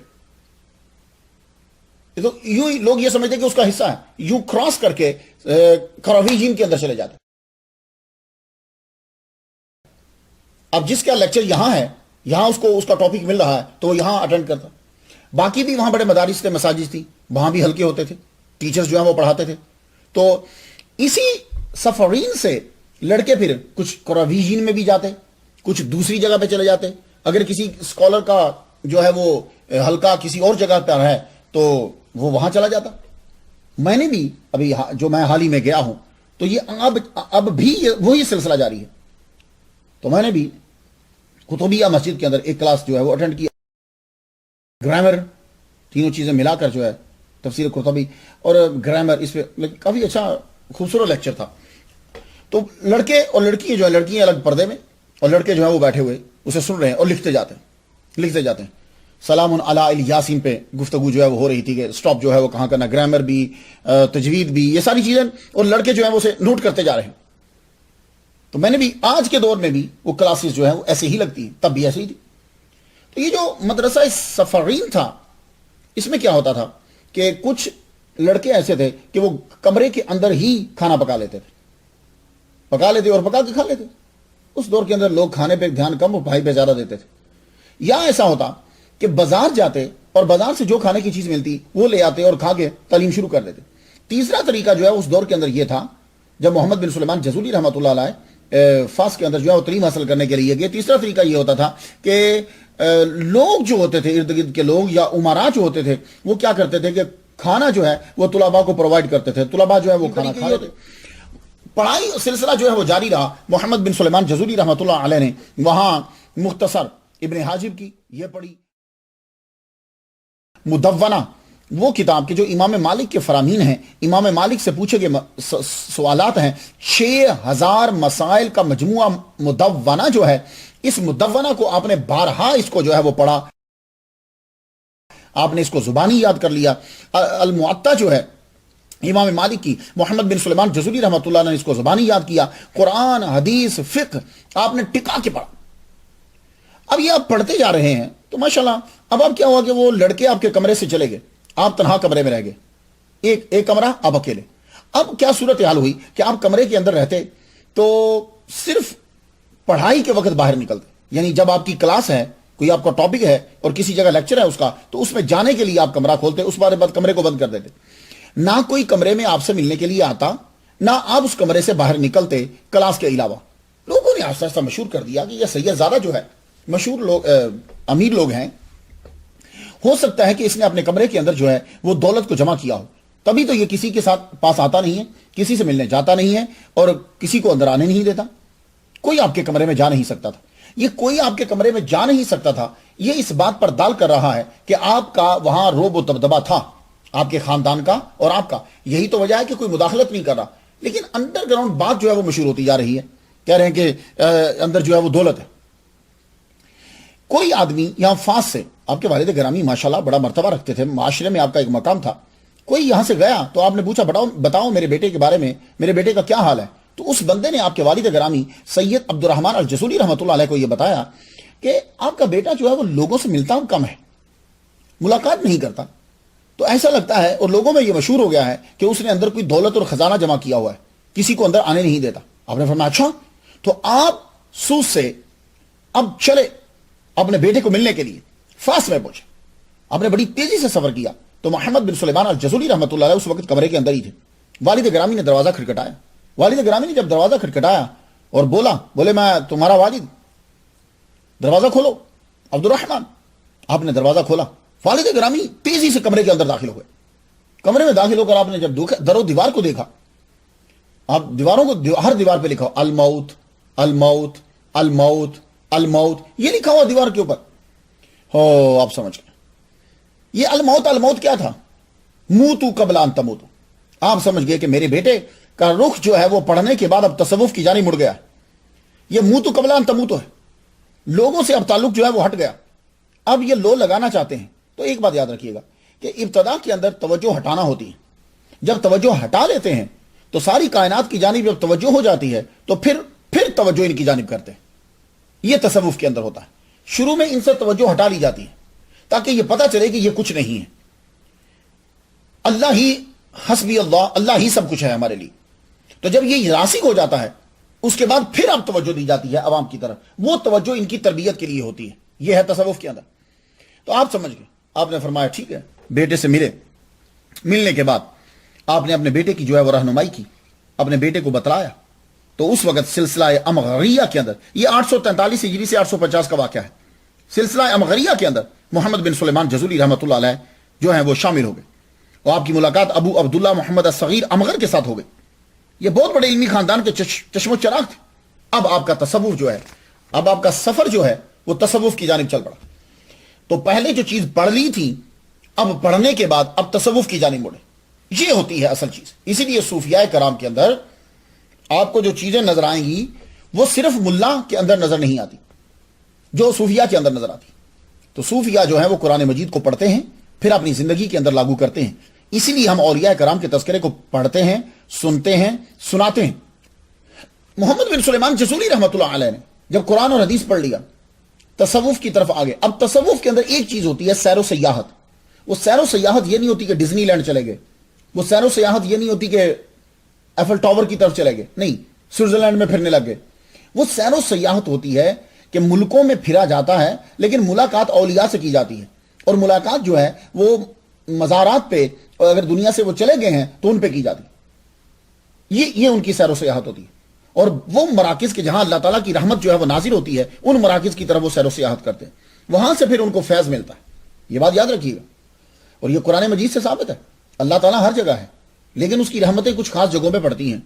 تو یوں لوگ یہ سمجھتے کہ اس کا حصہ ہے، یوں کراس کر کے کراویجین کے اندر چلے جاتے. اب جس کا لیکچر یہاں ہے، یہاں اس کا ٹاپک مل رہا ہے تو وہ یہاں اٹینڈ کرتا. باقی بھی وہاں بڑے مدارس تھے، مساجد تھی، وہاں بھی ہلکے ہوتے تھے، ٹیچرز جو ہیں وہ پڑھاتے تھے. تو اسی سفرین سے لڑکے پھر کچھ کراویجین میں بھی جاتے، کچھ دوسری جگہ پہ چلے جاتے. اگر کسی اسکالر کا جو ہے وہ حلقہ کسی اور جگہ پر ہے تو وہ وہاں چلا جاتا. میں نے بھی ابھی جو میں حال ہی میں گیا ہوں تو یہ اب بھی وہی سلسلہ جاری ہے. تو میں نے بھی قطبیہ مسجد کے اندر ایک کلاس جو ہے وہ اٹینڈ کیا. گرامر، تینوں چیزیں ملا کر جو ہے تفسیر قرطبی اور گرامر، اس پہ کافی اچھا خوبصورت لیکچر تھا. تو لڑکے اور لڑکی جو ہے، لڑکیاں الگ پردے میں اور لڑکے جو ہیں وہ بیٹھے ہوئے اسے سن رہے ہیں اور لکھتے جاتے ہیں. سلام علی الیاسین پہ گفتگو جو ہے وہ ہو رہی تھی کہ سٹاپ جو ہے وہ کہاں کرنا، گرامر بھی، تجوید بھی، یہ ساری چیزیں، اور لڑکے جو ہیں وہ اسے نوٹ کرتے جا رہے ہیں. تو میں نے بھی آج کے دور میں بھی وہ کلاسز جو ہیں وہ ایسے ہی لگتی ہیں، تب بھی ایسے ہی تھی. تو یہ جو مدرسہ سفرین تھا، اس میں کیا ہوتا تھا کہ کچھ لڑکے ایسے تھے کہ وہ کمرے کے اندر ہی کھانا پکا لیتے اور پکا کے کھا لیتے. اس دور کے اندر لوگ کھانے پہ دھیان کم اور پڑھائی پہ زیادہ دیتے تھے. یا ایسا ہوتا کہ بازار جاتے اور بازار سے جو کھانے کی چیز ملتی وہ لے آتے اور کھا کے تعلیم شروع کر دیتے. تیسرا طریقہ جو ہے اس دور کے اندر یہ تھا، جب محمد بن سلیمان جزولی رحمۃ اللہ علیہ فاس کے اندر جو ہے وہ تعلیم حاصل کرنے کے لیے گئے. تیسرا طریقہ یہ ہوتا تھا کہ لوگ جو ہوتے تھے ارد گرد کے لوگ یا امراء جو ہوتے تھے وہ کیا کرتے تھے کہ کھانا جو ہے وہ طلباء کو پرووائڈ کرتے تھے. طلباء جو ہے وہ کھانا کھا لیتے. پڑھائی سلسلہ جو ہے وہ جاری رہا. محمد بن سلیمان جزولی رحمۃ اللہ علیہ نے وہاں مختصر ابن حاجب کی یہ پڑھی. مدونہ وہ کتاب کے جو امام مالک کے فرامین ہیں، امام مالک سے پوچھے گئے سوالات ہیں، 6000 مسائل کا مجموعہ مدونہ جو ہے، اس مدونہ کو آپ نے بارہا اس کو جو ہے وہ پڑھا، آپ نے اس کو زبانی یاد کر لیا. المعطا جو ہے امام مالک کی، محمد بن سلیمان جزولی رحمۃ اللہ نے اس کو زبانی یاد کیا. قرآن، حدیث، فقہ آپ نے ٹکا کے پڑھا. اب یہ آپ پڑھتے جا رہے ہیں تو ماشاءاللہ اب آپ کیا ہوا کہ وہ لڑکے آپ کے کمرے سے چلے گئے، آپ تنہا کمرے میں رہ گئے، ایک کمرہ آپ اکیلے. اب کیا صورتحال ہوئی کہ آپ کمرے کے اندر رہتے تو صرف پڑھائی کے وقت باہر نکلتے. یعنی جب آپ کی کلاس ہے، کوئی آپ کا ٹاپک ہے اور کسی جگہ لیکچر ہے اس کا، تو اس میں جانے کے لیے آپ کمرہ کھولتے، اس بارے بعد کمرے کو بند کر دیتے. نہ کوئی کمرے میں آپ سے ملنے کے لیے آتا، نہ آپ اس کمرے سے باہر نکلتے کلاس کے علاوہ. لوگوں نے آہستہ آہستہ مشہور کر دیا کہ یہ سید زادہ جو ہے مشہور لوگ، امیر لوگ ہیں، ہو سکتا ہے کہ اس نے اپنے کمرے کے اندر جو ہے وہ دولت کو جمع کیا ہو، تبھی تو یہ کسی کے ساتھ پاس آتا نہیں ہے، کسی سے ملنے جاتا نہیں ہے اور کسی کو اندر آنے نہیں دیتا. کوئی آپ کے کمرے میں جا نہیں سکتا تھا. یہ کوئی آپ کے کمرے میں جا نہیں سکتا تھا، یہ اس بات پر دال کر رہا ہے کہ آپ کا وہاں روب و دبدبہ تھا، آپ کے خاندان کا اور آپ کا. یہی تو وجہ ہے کہ کوئی مداخلت نہیں کر رہا. لیکن انڈر گراؤنڈ بات جو ہے وہ مشہور ہوتی جا رہی ہے، کہہ رہے ہیں کہ اندر جو ہے وہ دولت ہے. کوئی آدمی یہاں فاس سے، آپ کے والد گرامی ماشاءاللہ بڑا مرتبہ رکھتے تھے، معاشرے میں آپ کا ایک مقام تھا، کوئی یہاں سے گیا تو آپ نے پوچھا بتاؤ میرے بیٹے کے بارے میں، میرے بیٹے کا کیا حال ہے. تو اس بندے نے آپ کے والد گرامی سید عبد الرحمن الجزولی رحمۃ اللہ علیہ کو یہ بتایا کہ آپ کا بیٹا جو ہے وہ لوگوں سے ملتا کم ہے، ملاقات نہیں کرتا. تو ایسا لگتا ہے اور لوگوں میں یہ مشہور ہو گیا ہے کہ اس نے اندر کوئی دولت اور خزانہ جمع کیا ہوا ہے، کسی کو اندر آنے نہیں دیتا. آپ نے فرمایا اچھا. تو آپ سوس سے اب چلے اپنے بیٹے کو ملنے کے لیے فاس میں پہنچے. آپ نے بڑی تیزی سے سفر کیا. تو محمد بن سلیمان الجزولی رحمۃ اللہ علیہ اس وقت کمرے کے اندر ہی تھے. والد گرامی نے دروازہ کھٹکھٹایا. والد گرامی نے جب دروازہ کھٹکھٹایا اور بولے میں تمہارا والد، دروازہ کھولو عبد الرحمن. آپ نے دروازہ کھولا. والد گرامی تیزی سے کمرے کے اندر داخل ہو گئے. کمرے میں داخل ہو کر آپ نے جب در و دیوار کو دیکھا، آپ دیواروں کو ہر دیوار پہ لکھا الموت الموت الموت الموت، یہ لکھا ہوا دیوار کے اوپر. ہو آپ سمجھ گئے یہ الموت الموت کیا تھا؟ موتو قبل ان تموتو. آپ سمجھ گئے کہ میرے بیٹے کا رخ جو ہے وہ پڑھنے کے بعد اب تصوف کی جانب مڑ گیا. یہ موتو قبل ان تموتو ہے. لوگوں سے اب تعلق جو ہے وہ ہٹ گیا. اب یہ لو لگانا چاہتے ہیں. تو ایک بات یاد رکھیے گا کہ ابتدا کے اندر توجہ ہٹانا ہوتی ہے. جب توجہ ہٹا لیتے ہیں تو ساری کائنات کی جانب جب توجہ ہو جاتی ہے تو پھر توجہ ان کی جانب کرتے ہیں. یہ تصوف کے اندر ہوتا ہے. شروع میں ان سے توجہ ہٹا لی جاتی ہے تاکہ یہ پتہ چلے کہ یہ کچھ نہیں ہے. اللہ ہی حسبی اللہ، اللہ ہی سب کچھ ہے ہمارے لیے. تو جب یہ راسخ ہو جاتا ہے اس کے بعد پھر اب توجہ دی جاتی ہے عوام کی طرف. وہ توجہ ان کی تربیت کے لیے ہوتی ہے. یہ ہے تصوف کے اندر. تو آپ سمجھ گئے. آپ نے فرمایا ٹھیک ہے. بیٹے سے ملے. ملنے کے بعد آپ نے اپنے بیٹے کی جو ہے وہ رہنمائی کی، اپنے بیٹے کو بتلایا. تو اس وقت سلسلہ امغریہ کے اندر، یہ 843 ہجری سے 850 کا واقعہ ہے، سلسلہ امغریہ کے اندر محمد بن سلیمان جزولی رحمۃ اللہ علیہ جو ہیں وہ شامل ہو گئے. اور آپ کی ملاقات ابو عبداللہ محمد الصغیر امغر کے ساتھ ہو گئی. یہ بہت بڑے علمی خاندان کے چشم و چراغ تھے. اب آپ کا تصوف جو ہے، اب آپ کا سفر جو ہے وہ تصوف کی جانب چل پڑا. تو پہلے جو چیز پڑھ لی تھی، اب پڑھنے کے بعد اب تصوف کی جانب مڑے. یہ ہوتی ہے اصل چیز. اسی لیے صوفیاء کرام کے اندر آپ کو جو چیزیں نظر آئیں گی وہ صرف ملا کے اندر نظر نہیں آتی، جو صوفیاء کے اندر نظر آتی. تو صوفیاء جو ہیں وہ قرآن مجید کو پڑھتے ہیں، پھر اپنی زندگی کے اندر لاگو کرتے ہیں. اسی لیے ہم اولیاء کرام کے تذکرے کو پڑھتے ہیں، سنتے ہیں، سناتے ہیں. محمد بن سلیمان جزولی رحمۃ اللہ علیہ نے جب قرآن اور حدیث پڑھ لیا تصوف کی طرف آگے. اب تصوف کے اندر ایک چیز ہوتی ہے سیر و سیاحت. وہ سیر و سیاحت یہ نہیں ہوتی کہ ڈزنی لینڈ چلے گئے, وہ سیر و سیاحت یہ نہیں ہوتی کہ ایفل ٹاور کی طرف چلے گئے, نہیں سوئٹزرلینڈ میں پھرنے لگ گئے. وہ سیر و سیاحت ہوتی ہے کہ ملکوں میں پھرا جاتا ہے لیکن ملاقات اولیاء سے کی جاتی ہے, اور ملاقات جو ہے وہ مزارات پہ, اور اگر دنیا سے وہ چلے گئے ہیں تو ان پہ کی جاتی ہے. یہ ان کی سیر و سیاحت ہوتی ہے. اور وہ مراکز کے جہاں اللہ تعالیٰ کی رحمت جو ہے وہ نازل ہوتی ہے, ان مراکز کی طرف وہ سیر و سیاحت کرتے ہیں, وہاں سے پھر ان کو فیض ملتا ہے. یہ بات یاد رکھیے گا, اور یہ قرآن مجید سے ثابت ہے. اللہ تعالیٰ ہر جگہ ہے لیکن اس کی رحمتیں کچھ خاص جگہوں پہ پڑتی ہیں.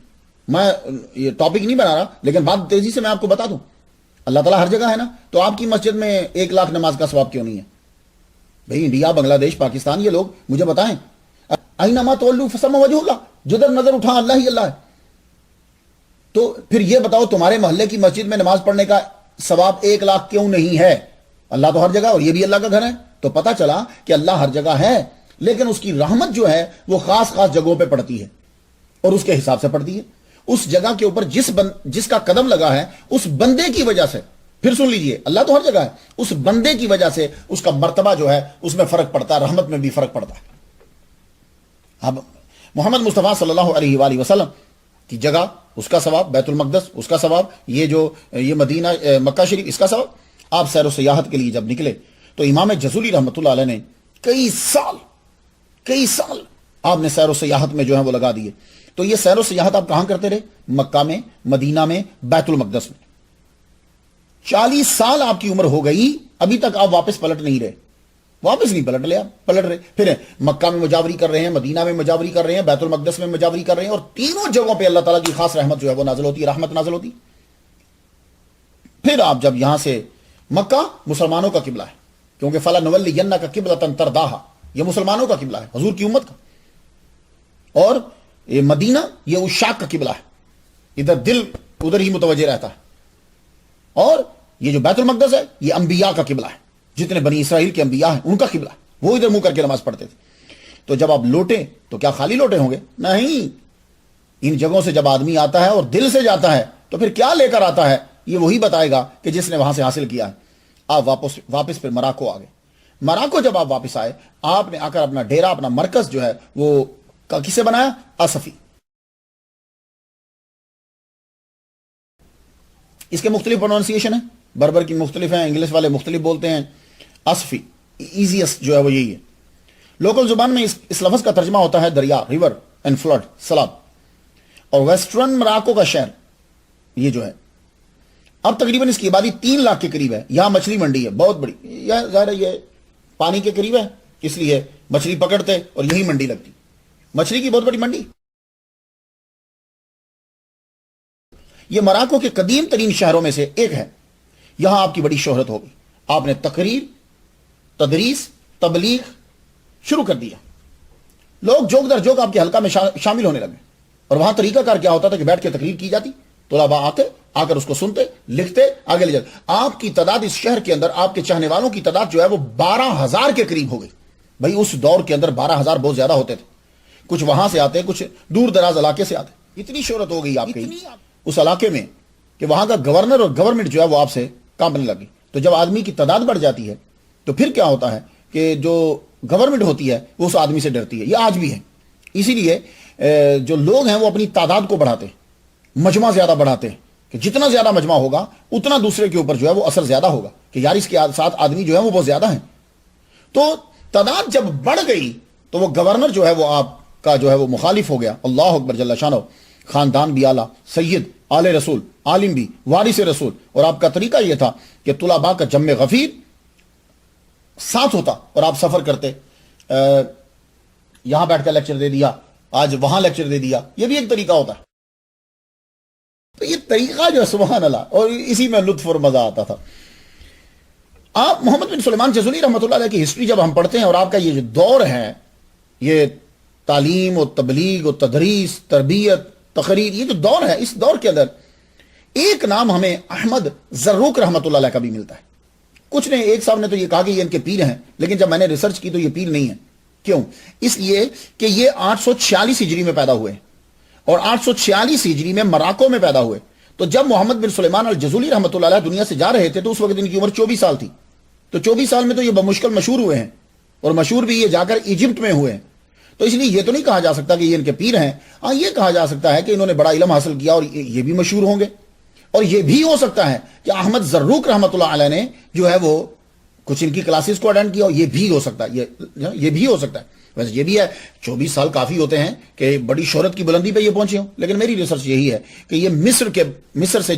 میں یہ ٹاپک نہیں بنا رہا لیکن بات تیزی سے میں آپ کو بتا دوں. اللہ تعالیٰ ہر جگہ ہے نا, تو آپ کی مسجد میں 1,00,000 نماز کا ثواب کیوں نہیں ہے؟ بھئی انڈیا, بنگلہ دیش, پاکستان, یہ لوگ مجھے بتائیں, اینما تولوا فثم وجہ اللہ, جدھر نظر اٹھا اللہ ہی اللہ ہے. تو پھر یہ بتاؤ تمہارے محلے کی مسجد میں نماز پڑھنے کا ثواب 1,00,000 کیوں نہیں ہے؟ اللہ تو ہر جگہ, اور یہ بھی اللہ کا گھر ہے. تو پتہ چلا کہ اللہ ہر جگہ ہے لیکن اس کی رحمت جو ہے وہ خاص جگہوں پہ پڑتی ہے اور اس کے حساب سے پڑتی ہے. اس جگہ کے اوپر جس کا قدم لگا ہے اس بندے کی وجہ سے, پھر سن لیجئے, اللہ تو ہر جگہ ہے, اس بندے کی وجہ سے اس کا مرتبہ جو ہے اس میں فرق پڑتا ہے, رحمت میں بھی فرق پڑتا ہے. اب محمد مصطفیٰ صلی اللہ علیہ وآلہ وسلم کی جگہ اس کا ثواب, بیت المقدس اس کا ثواب, یہ مدینہ مکہ شریف اس کا ثواب. آپ سیر و سیاحت کے لیے جب نکلے تو امام جزولی رحمۃ اللہ علیہ نے کئی سال آپ نے سیر و سیاحت میں جو ہے وہ لگا دیے. تو یہ سیر و سیاحت آپ کہاں کرتے رہے؟ مکہ میں, مدینہ میں, بیت المقدس میں. 40 سال آپ کی عمر ہو گئی, ابھی تک آپ واپس پلٹ نہیں رہے. واپس نہیں پلٹ لے, آپ پلٹ رہے. پھر مکہ میں مجاوری کر رہے ہیں, مدینہ میں مجاوری کر رہے ہیں, بیت المقدس میں مجاوری کر رہے ہیں, اور تینوں جگہوں پہ اللہ تعالیٰ کی خاص رحمت جو ہے وہ نازل ہوتی ہے, رحمت نازل ہوتی. پھر آپ جب یہاں سے, مکہ مسلمانوں کا قبلہ ہے کیونکہ فَلَا نُوَلِّيَنَّكَ قِبْلَةً تَرْضَاهَا, یہ مسلمانوں کا قبلہ ہے, حضور کی امت کا. اور یہ مدینہ یہ عشاق کا قبلہ ہے, ادھر دل ادھر ہی متوجہ رہتا ہے. اور یہ جو بیت المقدس ہے یہ انبیاء کا قبلہ ہے, جتنے بنی اسرائیل کے انبیاء ہیں ان کا قبلہ ہے, وہ ادھر منہ کر کے نماز پڑھتے تھے. تو جب آپ لوٹے تو کیا خالی لوٹے ہوں گے؟ نہیں, ان جگہوں سے جب آدمی آتا ہے اور دل سے جاتا ہے تو پھر کیا لے کر آتا ہے یہ وہی بتائے گا کہ جس نے وہاں سے حاصل کیا ہے. آپ واپس پھر مراکو آ گئے. مراکو جب آپ واپس آئے, آپ نے آ کر اپنا ڈیرا, اپنا مرکز جو ہے وہ کسے بنایا؟ اصفی. اس کے مختلف پروننسیشن ہیں, بربر کی مختلف ہیں, انگلش والے مختلف بولتے ہیں. اصفی ایزیسٹ جو ہے وہ یہی ہے. لوکل زبان میں اس لفظ کا ترجمہ ہوتا ہے دریا, ریور اینڈ فلڈ, سیلاب. اور ویسٹرن مراکو کا شہر یہ جو ہے, اب تقریباً اس کی آبادی 3 لاکھ کے قریب ہے. یہاں مچھلی منڈی ہے بہت بڑی, ظاہر ہے یہ پانی کے قریب ہے اس لیے مچھلی پکڑتے اور یہی منڈی لگتی, مچھلی کی بہت بڑی منڈی. یہ مراکو کے قدیم ترین شہروں میں سے ایک ہے. یہاں آپ کی بڑی شہرت ہوگی. آپ نے تقریر, تدریس, تبلیغ شروع کر دیا. لوگ جوک در جوک آپ کے حلقہ میں شامل ہونے لگے. اور وہاں طریقہ کار کیا ہوتا تھا کہ بیٹھ کے تقریر کی جاتی, طلباء آ کر اس کو سنتے, لکھتے, آگے لے جاتے. آپ کی تعداد اس شہر کے اندر, آپ کے چاہنے والوں کی تعداد جو ہے وہ 12,000 کے قریب ہو گئی. بھائی اس دور کے اندر 12,000 بہت زیادہ ہوتے تھے. کچھ وہاں سے آتے, کچھ دور دراز علاقے سے آتے. اتنی شہرت ہو گئی آپ کی اس علاقے میں کہ وہاں کا گورنر اور گورنمنٹ جو ہے وہ آپ سے کانپنے لگی. تو جب آدمی کی تعداد بڑھ جاتی ہے تو پھر کیا ہوتا ہے کہ جو گورنمنٹ ہوتی ہے وہ اس آدمی سے ڈرتی ہے. یہ آج بھی ہے. اسی لیے جو لوگ ہیں وہ اپنی تعداد کو بڑھاتے, مجمع زیادہ بڑھاتے ہیں کہ جتنا زیادہ مجمع ہوگا اتنا دوسرے کے اوپر جو ہے وہ اثر زیادہ ہوگا کہ یار اس کے ساتھ آدمی جو ہے وہ بہت زیادہ ہیں. تو تعداد جب بڑھ گئی تو وہ گورنر جو ہے وہ آپ کا جو ہے وہ مخالف ہو گیا. اللہ اکبر جل شانہ. خاندان بھی اعلیٰ, سید, آل رسول, عالم بھی, وارث رسول. اور آپ کا طریقہ یہ تھا کہ طلباء کا جمع غفیر ساتھ ہوتا اور آپ سفر کرتے. یہاں بیٹھ کر لیکچر دے دیا, آج وہاں لیکچر دے دیا, یہ بھی ایک طریقہ ہوتا ہے. تو یہ طریقہ جو ہے سبحان اللہ, اور اسی میں لطف اور مزہ آتا تھا. آپ محمد بن سلیمان جزولی رحمۃ اللہ علیہ کی ہسٹری جب ہم پڑھتے ہیں اور آپ کا یہ جو دور ہے, یہ تعلیم و تبلیغ و تدریس, تربیت, تقریر, یہ جو دور ہے, اس دور کے اندر ایک نام ہمیں احمد زروق رحمۃ اللہ علیہ کا بھی ملتا ہے. کچھ نے, ایک صاحب نے تو یہ کہا کہ یہ ان کے پیر ہیں, لیکن جب میں نے ریسرچ کی تو یہ پیر نہیں ہے. کیوں؟ اس لیے کہ یہ 846 ہجری میں پیدا ہوئے اور 846 ہجری میں مراکو میں پیدا ہوئے. تو جب محمد بن سلیمان الجزولی رحمۃ اللہ علیہ دنیا سے جا رہے تھے تو اس وقت ان کی عمر 24 سال تھی. تو 24 سال میں تو یہ بمشکل مشہور ہوئے ہیں, اور مشہور بھی یہ جا کر ایجپٹ میں ہوئے ہیں. تو اس لیے یہ تو نہیں کہا جا سکتا کہ یہ ان کے پیر ہیں. ہاں یہ کہا جا سکتا ہے کہ انہوں نے بڑا علم حاصل کیا اور یہ بھی مشہور ہوں گے. اور یہ بھی ہو سکتا ہے کہ احمد زروق رحمۃ اللہ علیہ نے جو ہے وہ کچھ ان کی کلاسز کو اٹینڈ کیا, اور یہ بھی ہو سکتا ہے. یہ بھی ہو سکتا ہے. ویسے یہ بھی ہے 24 سال کافی ہوتے ہیں کہ بڑی شہرت کی بلندی پہ یہ پہنچے ہوں. لیکن میری ریسرچ یہی ہے کہ یہ مصر سے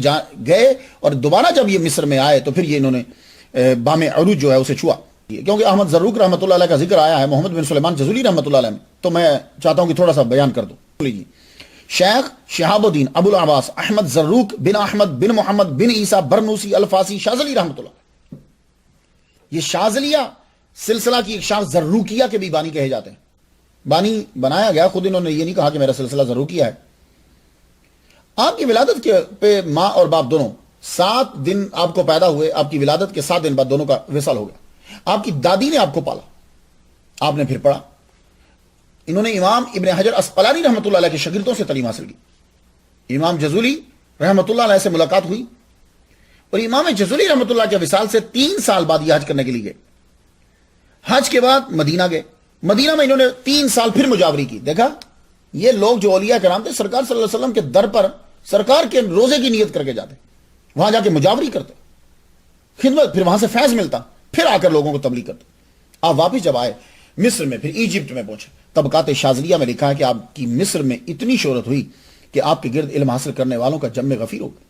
گئے اور دوبارہ جب یہ مصر میں آئے تو پھر یہ انہوں نے بام عروج جو ہے اسے چھوا. کیونکہ احمد زروق رحمۃ اللہ علیہ کا ذکر آیا ہے محمد بن سلیمان جزولی رحمۃ اللہ علیہ میں, تو میں چاہتا ہوں کہ تھوڑا سا بیان کر دوں. شیخ شہاب الدین ابو العباس احمد زروق بن احمد بن محمد بن عیسیٰ برنوسی الفاسی شاذلی رحمۃ اللہ. یہ شاذلیہ سلسلہ کی ایک شاخ زروقیہ کے بھی بانی کہے جاتے ہیں. بانی بنایا گیا, خود انہوں نے یہ نہیں کہا کہ میرا سلسلہ زروقیہ ہے. آپ کی ولادت کے پہ ماں اور باپ دونوں 7 دن آپ کو پیدا ہوئے. آپ کی ولادت کے 7 دن بعد دونوں کا وصال ہو گیا. آپ کی دادی نے آپ کو پالا, آپ نے پھر پڑھا. انہوں نے امام ابن حجر اسقلانی رحمۃ اللہ علیہ کے شاگردوں سے تعلیم حاصل کی. امام جزولی رحمۃ اللہ علیہ سے ملاقات ہوئی, اور امام جزولی رحمۃ اللہ کے وصال سے 3 سال بعد یہ حج کرنے کے لیے گئے. حج کے بعد مدینہ گئے. مدینہ میں انہوں نے 3 سال پھر مجاوری کی. دیکھا یہ لوگ جو اولیاء کرام تھے سرکار صلی اللہ علیہ وسلم کے در پر سرکار کے روزے کی نیت کر کے جاتے, وہاں جا کے مجاوری کرتے, خدمت, پھر وہاں سے فیض ملتا, پھر آ کر لوگوں کو تبلیغ کرتے. آپ واپس جب آئے مصر میں, پھر ایجپٹ میں پہنچے. طبقات شاذلیہ میں لکھا ہے کہ آپ کی مصر میں اتنی شہرت ہوئی کہ آپ کے گرد علم حاصل کرنے والوں کا جم غفیر ہو گیا.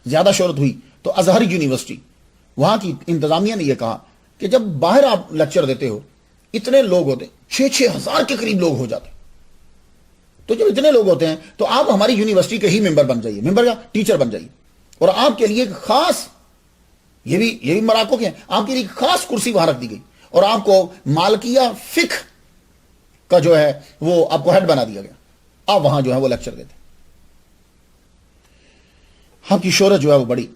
زیادہ شہرت ہوئی تو ازہر یونیورسٹی, وہاں کی انتظامیہ نے یہ کہا کہ جب باہر آپ لیکچر دیتے ہو اتنے لوگ ہوتے, 6-6 ہزار کے قریب لوگ ہو جاتے. تو جب اتنے لوگ ہوتے ہیں تو آپ ہماری یونیورسٹی کے ہی ممبر بن جائیے, ممبر کا ٹیچر بن جائیے, اور آپ کے لیے ایک خاص, یہ بھی مراکو کے ہیں, آپ کے لیے ایک خاص کرسی وہاں رکھ دی گئی, اور آپ کو مالکیہ فقہ کا جو ہے وہ آپ کو ہیڈ بنا دیا گیا. آپ وہاں جو ہے وہ لیکچر دیتے. آپ کی شہرت جو ہے وہ بڑی.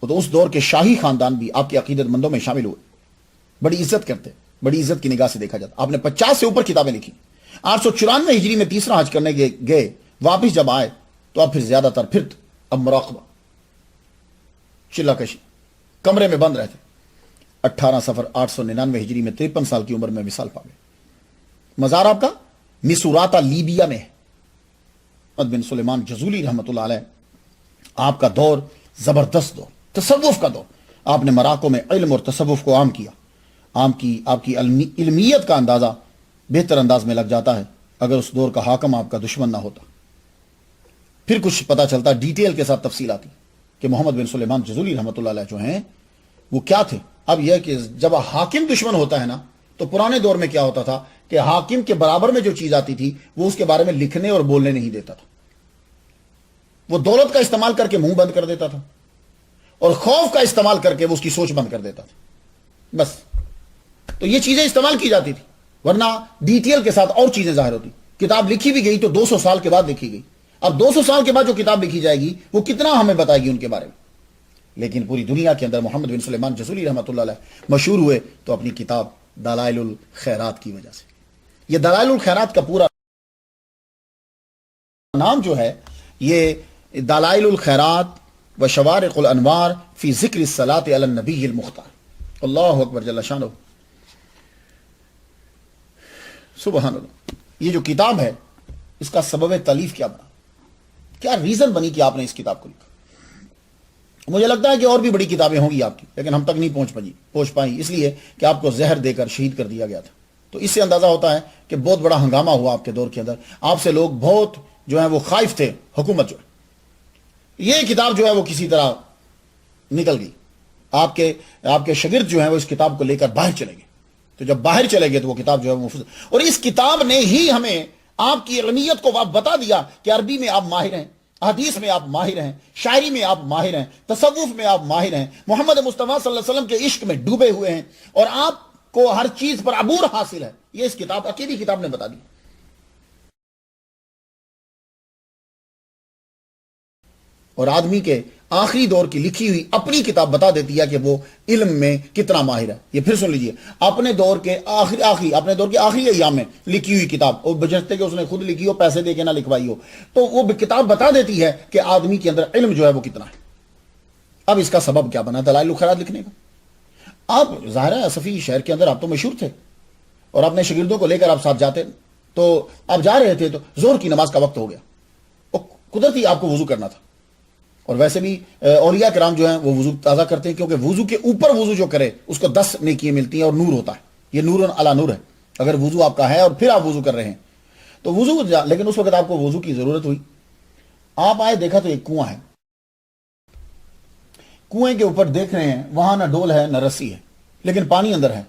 تو اس دور کے شاہی خاندان بھی آپ کے عقیدت مندوں میں شامل ہوئے, بڑی عزت کرتے, بڑی عزت کی نگاہ سے دیکھا جاتا. آپ نے 50 سے اوپر کتابیں لکھی. 894 ہجری میں تیسرا حج کرنے گئے. واپس جب آئے تو آپ پھر زیادہ تر پھر اب مراقبہ, چلا کشی, کمرے میں بند رہتے. 18 صفر 899 ہجری میں 53 سال کی عمر میں وصال پا گئے. مزار آپ کا مسوراتا لیبیا میں ہے. محمد بن سلیمان جزولی رحمۃ اللہ علیہ, آپ کا دور زبردست دور, تصوف کا دور. آپ نے مراکو میں علم اور تصوف کو عام کیا. آپ کی علمیت کا اندازہ بہتر انداز میں لگ جاتا ہے اگر اس دور کا حاکم آپ کا دشمن نہ ہوتا. پھر کچھ پتا چلتا ڈیٹیل کے ساتھ تفصیل آتی کہ محمد بن سلیمان جزولی رحمۃ اللہ علیہ جو ہیں وہ کیا تھے. اب یہ کہ جب حاکم دشمن ہوتا ہے نا, تو پرانے دور میں کیا ہوتا تھا کہ حاکم کے برابر میں جو چیز آتی تھی وہ اس کے بارے میں لکھنے اور بولنے نہیں دیتا تھا. وہ دولت کا استعمال کر کے منہ بند کر دیتا تھا, اور خوف کا استعمال کر کے وہ اس کی سوچ بند کر دیتا تھا. بس تو یہ چیزیں استعمال کی جاتی تھی, ورنہ ڈیٹیل کے ساتھ اور چیزیں ظاہر ہوتی. کتاب لکھی بھی گئی تو 200 سال کے بعد لکھی گئی. اب 200 سال کے بعد جو کتاب لکھی جائے گی وہ کتنا ہمیں بتائے گی ان کے بارے میں. لیکن پوری دنیا کے اندر محمد بن سلیمان جزولی رحمۃ اللہ علیہ مشہور ہوئے تو اپنی کتاب دلائل الخیرات کی وجہ سے. یہ دلائل الخیرات کا پورا نام جو ہے یہ دلائل الخیرات و شوارق الانوار فی ذکر الصلاۃ علی النبی المختار. اللہ اکبر جل شانہ, سبحان اللہ. یہ جو کتاب ہے اس کا سبب تالیف کیا بنا, کیا ریزن بنی کہ آپ نے اس کتاب کو لکھا. مجھے لگتا ہے کہ اور بھی بڑی کتابیں ہوں گی آپ کی, لیکن ہم تک نہیں پہنچ پائیں اس لیے کہ آپ کو زہر دے کر شہید کر دیا گیا تھا. تو اس سے اندازہ ہوتا ہے کہ بہت بڑا ہنگامہ ہوا آپ کے دور کے اندر. آپ سے لوگ بہت جو ہیں وہ خائف تھے, حکومت جو ہے. یہ کتاب جو ہے وہ کسی طرح نکل گئی. آپ کے شاگرد جو ہیں وہ اس کتاب کو لے کر باہر چلے گئے. تو جب باہر چلے گئے تو وہ کتاب جو ہے وہ اور اس کتاب نے ہی ہمیں آپ کی علمیت کو بتا دیا کہ عربی میں آپ ماہر ہیں, حدیث میں آپ ماہر ہیں, شاعری میں آپ ماہر ہیں, تصوف میں آپ ماہر ہیں, محمد مصطفیٰ صلی اللہ علیہ وسلم کے عشق میں ڈوبے ہوئے ہیں, اور آپ کو ہر چیز پر عبور حاصل ہے. یہ اس کتاب, اکیلی کتاب نے بتا دی. اور آدمی کے آخری دور کی لکھی ہوئی اپنی کتاب بتا دیتی ہے کہ وہ علم میں کتنا ماہر ہے. یہ پھر سن لیجئے، اپنے دور کے آخری ایام میں لکھی ہوئی کتاب، اور بجتے کہ اس نے خود لکھی ہو، پیسے دے کے نہ لکھوائی ہو، تو وہ کتاب بتا دیتی ہے کہ آدمی کے اندر علم جو ہے وہ کتنا ہے. اب اس کا سبب کیا بنا دلائل الخیرات لکھنے کا؟ آپ ظاہر ہے صفی شہر کے اندر آپ تو مشہور تھے، اور اپنے شاگردوں کو لے کر آپ ساتھ جاتے، تو آپ جا رہے تھے تو زور کی نماز کا وقت ہو گیا، اور قدرتی آپ کو وضو کرنا تھا. اور ویسے بھی اولیاء کرام جو ہیں وہ وضو تازہ کرتے ہیں، کیونکہ وضو کے اوپر وضو جو کرے اس کو 10 نیکیاں ملتی ہیں اور نور ہوتا ہے. یہ نور علی نور ہے. اگر وضو آپ کا ہے اور پھر آپ وضو کر رہے ہیں تو وضو، لیکن اس وقت آپ کو وضو کی ضرورت ہوئی. آپ آئے، دیکھا تو ایک کنواں ہے، کنویں کے اوپر دیکھ رہے ہیں وہاں نہ ڈول ہے نہ رسی ہے، لیکن پانی اندر ہے.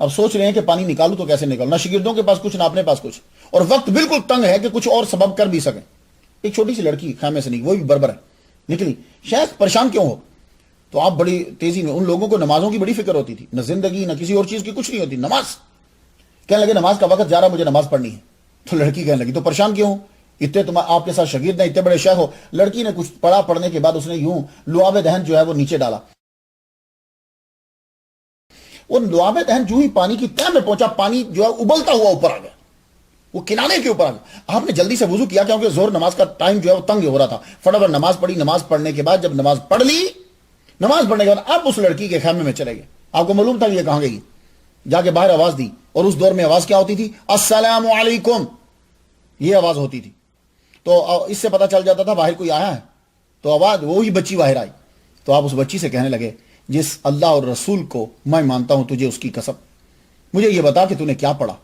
اب سوچ رہے ہیں کہ پانی نکالو تو کیسے نکالو، نہ شاگردوں کے پاس کچھ نہ اپنے پاس کچھ، اور وقت بالکل تنگ ہے کہ کچھ اور سبب کر بھی سکیں. ایک چھوٹی سی لڑکی خیمے سے وہ بھی بربر ہے نکلی. شیخ پریشان کیوں ہو؟ تو آپ بڑی تیزی میں، ان لوگوں کو نمازوں کی بڑی فکر ہوتی تھی، نہ زندگی نہ کسی اور چیز کی کچھ نہیں ہوتی، نماز. کہنے لگے نماز کا وقت جا رہا، مجھے نماز پڑھنی ہے. تو لڑکی کہنے لگی تو پریشان کیوں ہو؟ اتنے تم آپ کے ساتھ شاگرد ہیں، اتنے بڑے شیخ ہو. لڑکی نے کچھ پڑھا، پڑھنے کے بعد اس نے یوں لعاب دہن جو ہے وہ نیچے ڈالا. وہ لعاب دہن جو ہی پانی کی تہ میں پہنچا، پانی جو ہے ابلتا ہوا اوپر آ گیا، وہ کنارے کے اوپر آ گیا. آپ نے جلدی سے وضو کیا کیونکہ زور نماز کا ٹائم جو ہے وہ تنگ ہو رہا تھا. فٹافٹ نماز پڑھی. نماز پڑھنے کے بعد جب نماز پڑھ لی، نماز پڑھنے کے بعد آپ اس لڑکی کے خیمے میں چلے گئے. آپ کو معلوم تھا یہ کہاں گئی، جا کے باہر آواز دی. اور اس دور میں آواز کیا ہوتی تھی؟ السلام علیکم، یہ آواز ہوتی تھی. تو اس سے پتہ چل جاتا تھا باہر کوئی آیا ہے. تو آواز، وہی بچی باہر آئی. تو آپ اس بچی سے کہنے لگے جس اللہ اور رسول کو میں مانتا ہوں تجھے اس کی قسم، مجھے یہ بتا کہ تو نے کیا پڑھا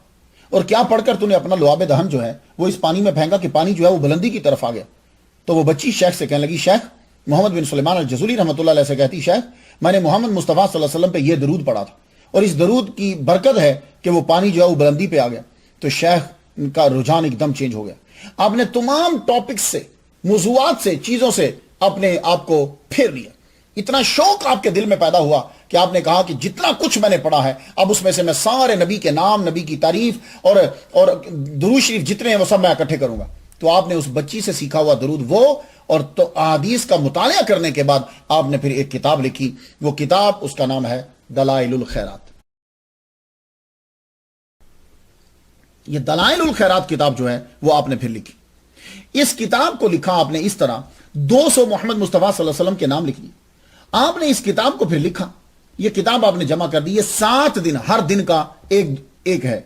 اور کیا پڑھ کر تو نے اپنا لعاب دہن جو ہے وہ اس پانی میں پھینکا کہ پانی جو ہے وہ بلندی کی طرف آ گیا. تو وہ بچی شیخ سے کہنے لگی، شیخ محمد بن سلیمان الجزولی رحمۃ اللہ علیہ سے کہتی، شیخ میں نے محمد مصطفیٰ صلی اللہ علیہ وسلم پہ یہ درود پڑھا تھا، اور اس درود کی برکت ہے کہ وہ پانی جو ہے وہ بلندی پہ آ گیا. تو شیخ کا رجحان ایک دم چینج ہو گیا. آپ نے تمام ٹاپکس سے، موضوعات سے، چیزوں سے اپنے آپ کو پھیر لیا. اتنا شوق آپ کے دل میں پیدا ہوا کہ آپ نے کہا کہ جتنا کچھ میں نے پڑھا ہے اب اس میں سے میں سارے نبی کے نام، نبی کی تعریف اور درود شریف جتنے ہیں وہ سب میں اکٹھے کروں گا. تو آپ نے اس بچی سے سیکھا ہوا درود وہ، اور تو احادیث کا مطالعہ کرنے کے بعد آپ نے پھر ایک کتاب لکھی. وہ کتاب، اس کا نام ہے دلائل الخیرات. یہ دلائل الخیرات کتاب جو ہے وہ آپ نے پھر لکھی. اس کتاب کو لکھا آپ نے اس طرح، 200 محمد مصطفیٰ صلی اللہ علیہ وسلم کے نام لکھ لیے. آپ نے اس کتاب کو پھر لکھا. یہ کتاب آپ نے جمع کر دی. یہ 7 دن، ہر دن کا ایک ہے.